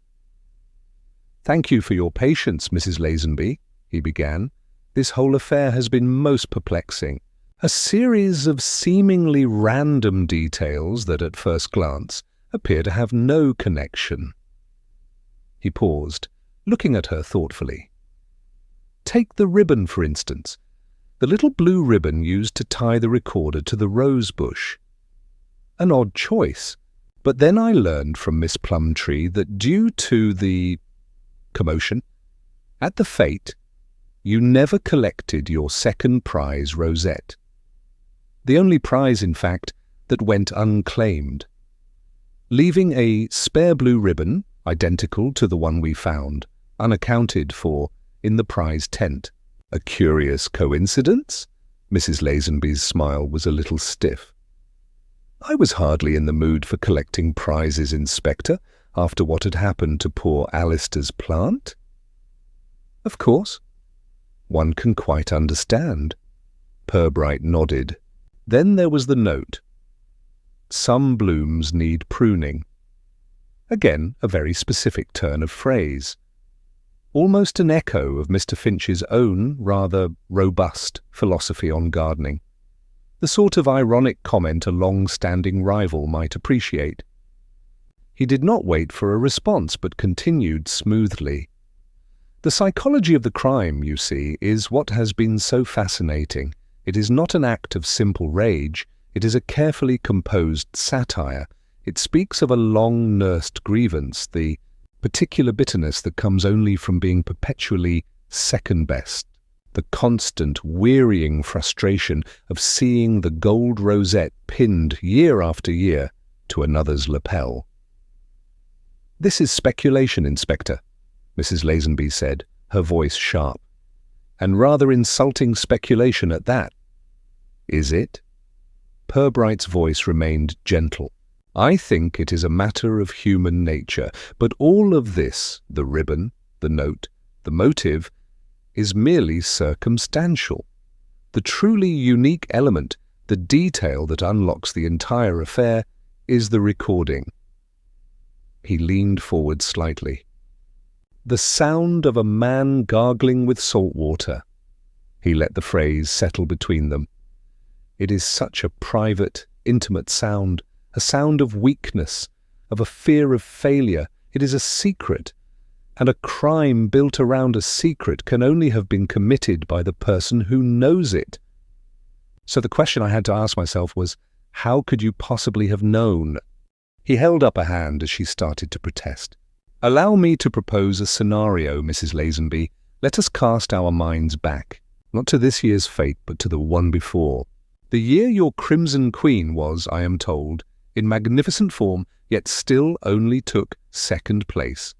"Thank you for your patience, Mrs. Lazenby," he began. "This whole affair has been most perplexing. A series of seemingly random details that at first glance appear to have no connection." He paused, looking at her thoughtfully. "Take the ribbon, for instance. The little blue ribbon used to tie the recorder to the rose bush. An odd choice, but then I learned from Miss Plumtree that due to the commotion at the fete, you never collected your second prize rosette. The only prize, in fact, that went unclaimed, leaving a spare blue ribbon, identical to the one we found, unaccounted for in the prize tent. A curious coincidence?" Mrs. Lazenby's smile was a little stiff. "I was hardly in the mood for collecting prizes, Inspector, after what had happened to poor Alistair's plant." "Of course. One can quite understand." Purbright nodded. "Then there was the note." some blooms need pruning. Again, a very specific turn of phrase. Almost an echo of Mr. Finch's own rather robust philosophy on gardening. The sort of ironic comment a long-standing rival might appreciate. He did not wait for a response, but continued smoothly. The psychology of the crime, you see, is what has been so fascinating. It is not an act of simple rage, it is a carefully composed satire. It speaks of a long-nursed grievance, the particular bitterness that comes only from being perpetually second best, the constant, wearying frustration of seeing the gold rosette pinned year after year to another's lapel. "This is speculation, Inspector," Mrs. Lazenby said, her voice sharp. "And rather insulting speculation at that." "Is it?" Purbright's voice remained gentle. "I think it is a matter of human nature, but all of this, the ribbon, the note, the motive, is merely circumstantial. The truly unique element, the detail that unlocks the entire affair, is the recording." He leaned forward slightly. "The sound of a man gargling with salt water." He let the phrase settle between them. "It is such a private, intimate sound, a sound of weakness, of a fear of failure. It is a secret, and a crime built around a secret can only have been committed by the person who knows it." So the question I had to ask myself was, how could you possibly have known? He held up a hand as she started to protest. "Allow me to propose a scenario, Mrs. Lazenby. Let us cast our minds back, not to this year's fate, but to the one before. The year your Crimson Queen was, I am told, in magnificent form, yet still only took second place.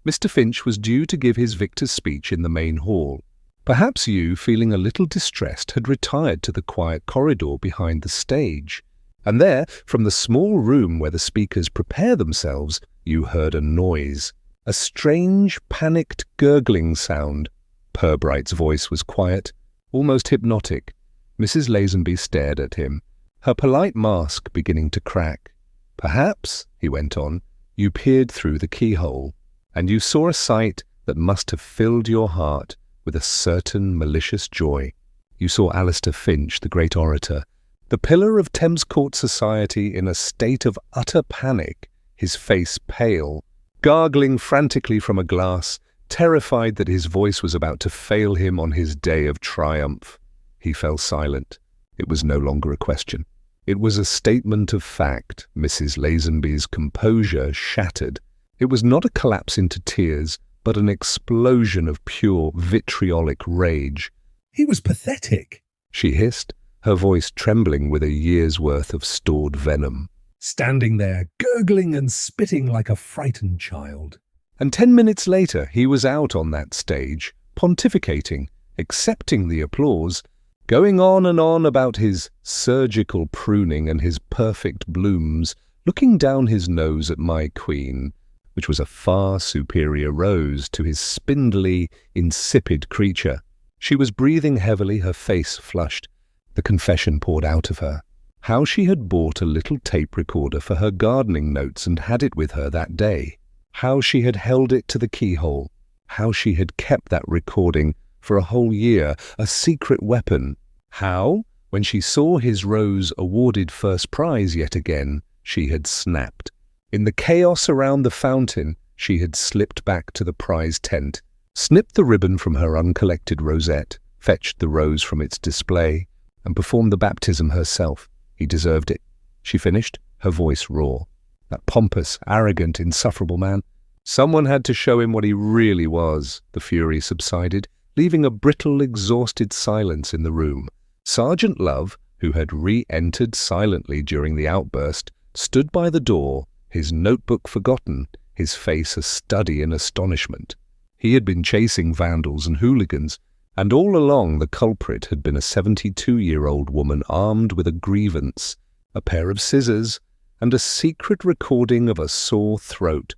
Mr. Finch was due to give his victor's speech in the main hall. Perhaps you, feeling a little distressed, had retired to the quiet corridor behind the stage, and there, from the small room where the speakers prepare themselves, you heard a noise, a strange, panicked gurgling sound. Purbright's voice was quiet, almost hypnotic. Mrs. Lazenby stared at him, her polite mask beginning to crack. Perhaps, he went on, you peered through the keyhole, and you saw a sight that must have filled your heart with a certain malicious joy. You saw Alistair Finch, the great orator, the pillar of Thamescourt society, in a state of utter panic, his face pale, gargling frantically from a glass, terrified that his voice was about to fail him on his day of triumph. He fell silent. It was no longer a question. It was a statement of fact. Mrs. Lazenby's composure shattered. It was not a collapse into tears, but an explosion of pure vitriolic rage. "He was pathetic," she hissed, her voice trembling with a year's worth of stored venom. "Standing there, gurgling and spitting like a frightened child." And 10 minutes later he was out on that stage, pontificating, accepting the applause, going on and on about his surgical pruning and his perfect blooms, looking down his nose at my queen, which was a far superior rose to his spindly, insipid creature. She was breathing heavily, her face flushed. The confession poured out of her. How she had bought a little tape recorder for her gardening notes and had it with her that day. How she had held it to the keyhole. How she had kept that recording for a whole year, a secret weapon. How, when she saw his rose awarded first prize yet again, she had snapped. In the chaos around the fountain, she had slipped back to the prize tent, snipped the ribbon from her uncollected rosette, fetched the rose from its display, and performed the baptism herself. He deserved it. She finished, her voice raw. That pompous, arrogant, insufferable man. Someone had to show him what he really was. The fury subsided, leaving a brittle, exhausted silence in the room. Sergeant Love, who had re-entered silently during the outburst, stood by the door, his notebook forgotten, his face a study in astonishment. He had been chasing vandals and hooligans, and all along the culprit had been a 72-year-old woman armed with a grievance, a pair of scissors, and a secret recording of a sore throat.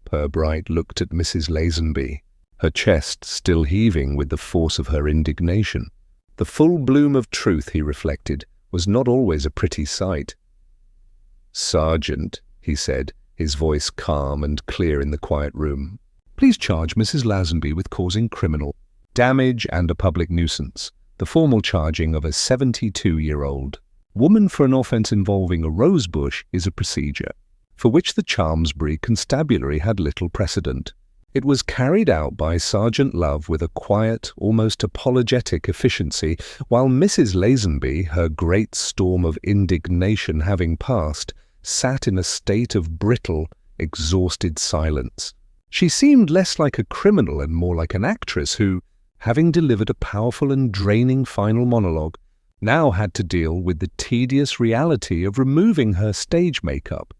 Purbright looked at Mrs. Lazenby, her chest still heaving with the force of her indignation. The full bloom of truth, he reflected, was not always a pretty sight. "Sergeant," he said, his voice calm and clear in the quiet room, "please charge Mrs. Lazenby with causing criminal damage and a public nuisance, the formal charging of a 72-year-old woman for an offence involving a rose bush is a procedure for which the Chalmsbury Constabulary had little precedent. It was carried out by Sergeant Love with a quiet, almost apologetic efficiency, while Mrs. Lazenby, her great storm of indignation having passed, sat in a state of brittle, exhausted silence. She seemed less like a criminal and more like an actress who, having delivered a powerful and draining final monologue, now had to deal with the tedious reality of removing her stage makeup.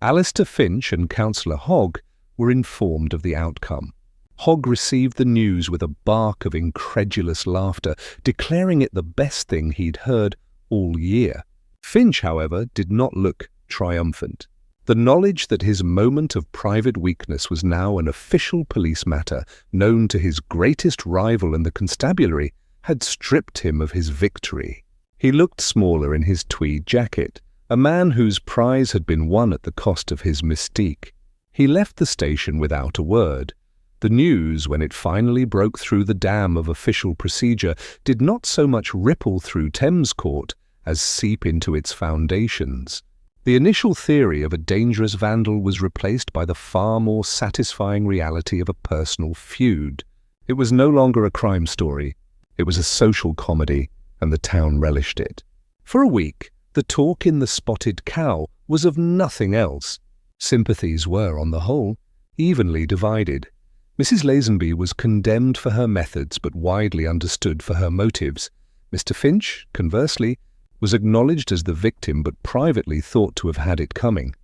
Alistair Finch and Councillor Hogg were informed of the outcome. Hogg received the news with a bark of incredulous laughter, declaring it the best thing he'd heard all year. Finch, however, did not look triumphant. The knowledge that his moment of private weakness was now an official police matter known to his greatest rival in the constabulary had stripped him of his victory. He looked smaller in his tweed jacket, a man whose prize had been won at the cost of his mystique. He left the station without a word. The news, when it finally broke through the dam of official procedure, did not so much ripple through Thamescourt as seep into its foundations. The initial theory of a dangerous vandal was replaced by the far more satisfying reality of a personal feud. It was no longer a crime story. It was a social comedy, and the town relished it. For a week, the talk in the Spotted Cow was of nothing else. Sympathies were, on the whole, evenly divided. Mrs. Lazenby was condemned for her methods, but widely understood for her motives. Mr. Finch, conversely, was acknowledged as the victim, but privately thought to have had it coming.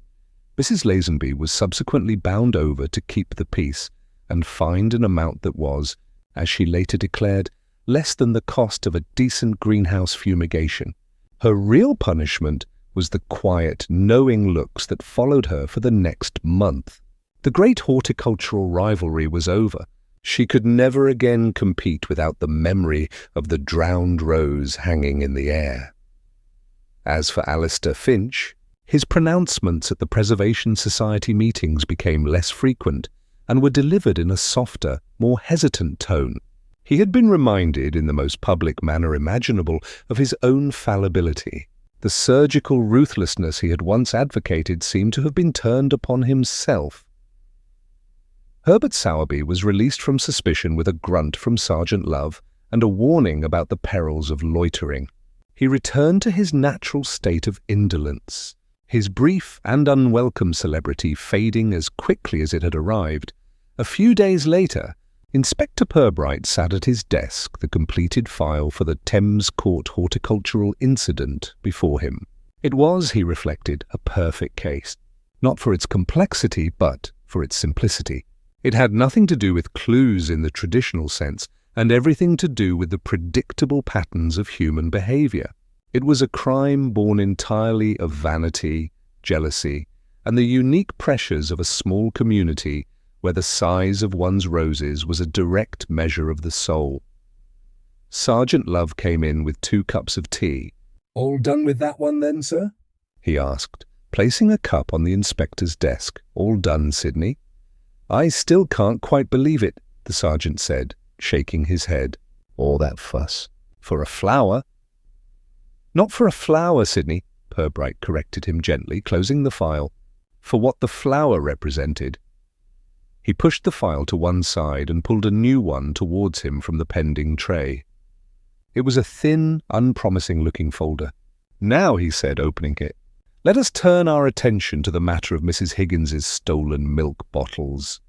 Mrs. Lazenby was subsequently bound over to keep the peace, and fined an amount that was, as she later declared, less than the cost of a decent greenhouse fumigation. Her real punishment was the quiet, knowing looks that followed her for the next month. The great horticultural rivalry was over. She could never again compete without the memory of the drowned rose hanging in the air. As for Alistair Finch, his pronouncements at the Preservation Society meetings became less frequent and were delivered in a softer, more hesitant tone. He had been reminded, in the most public manner imaginable, of his own fallibility. The surgical ruthlessness he had once advocated seemed to have been turned upon himself. Herbert Sowerby was released from suspicion with a grunt from Sergeant Love and a warning about the perils of loitering. He returned to his natural state of indolence, his brief and unwelcome celebrity fading as quickly as it had arrived. A few days later, Inspector Purbright sat at his desk, the completed file for the Thamescourt horticultural incident before him. It was, he reflected, a perfect case, not for its complexity, but for its simplicity. It had nothing to do with clues in the traditional sense, and everything to do with the predictable patterns of human behavior. It was a crime born entirely of vanity, jealousy, and the unique pressures of a small community where the size of one's roses was a direct measure of the soul. Sergeant Love came in with 2 cups of tea. "All done with that one then, sir?" he asked, placing a cup on the inspector's desk. "All done, Sidney." "I still can't quite believe it," the sergeant said, shaking his head. "All that fuss. For a flower." "Not for a flower, Sidney," Purbright corrected him gently, closing the file. "For what the flower represented." He pushed the file to one side and pulled a new one towards him from the pending tray. It was a thin, unpromising-looking folder. "Now," he said, opening it, "let us turn our attention to the matter of Mrs. Higgins's stolen milk bottles."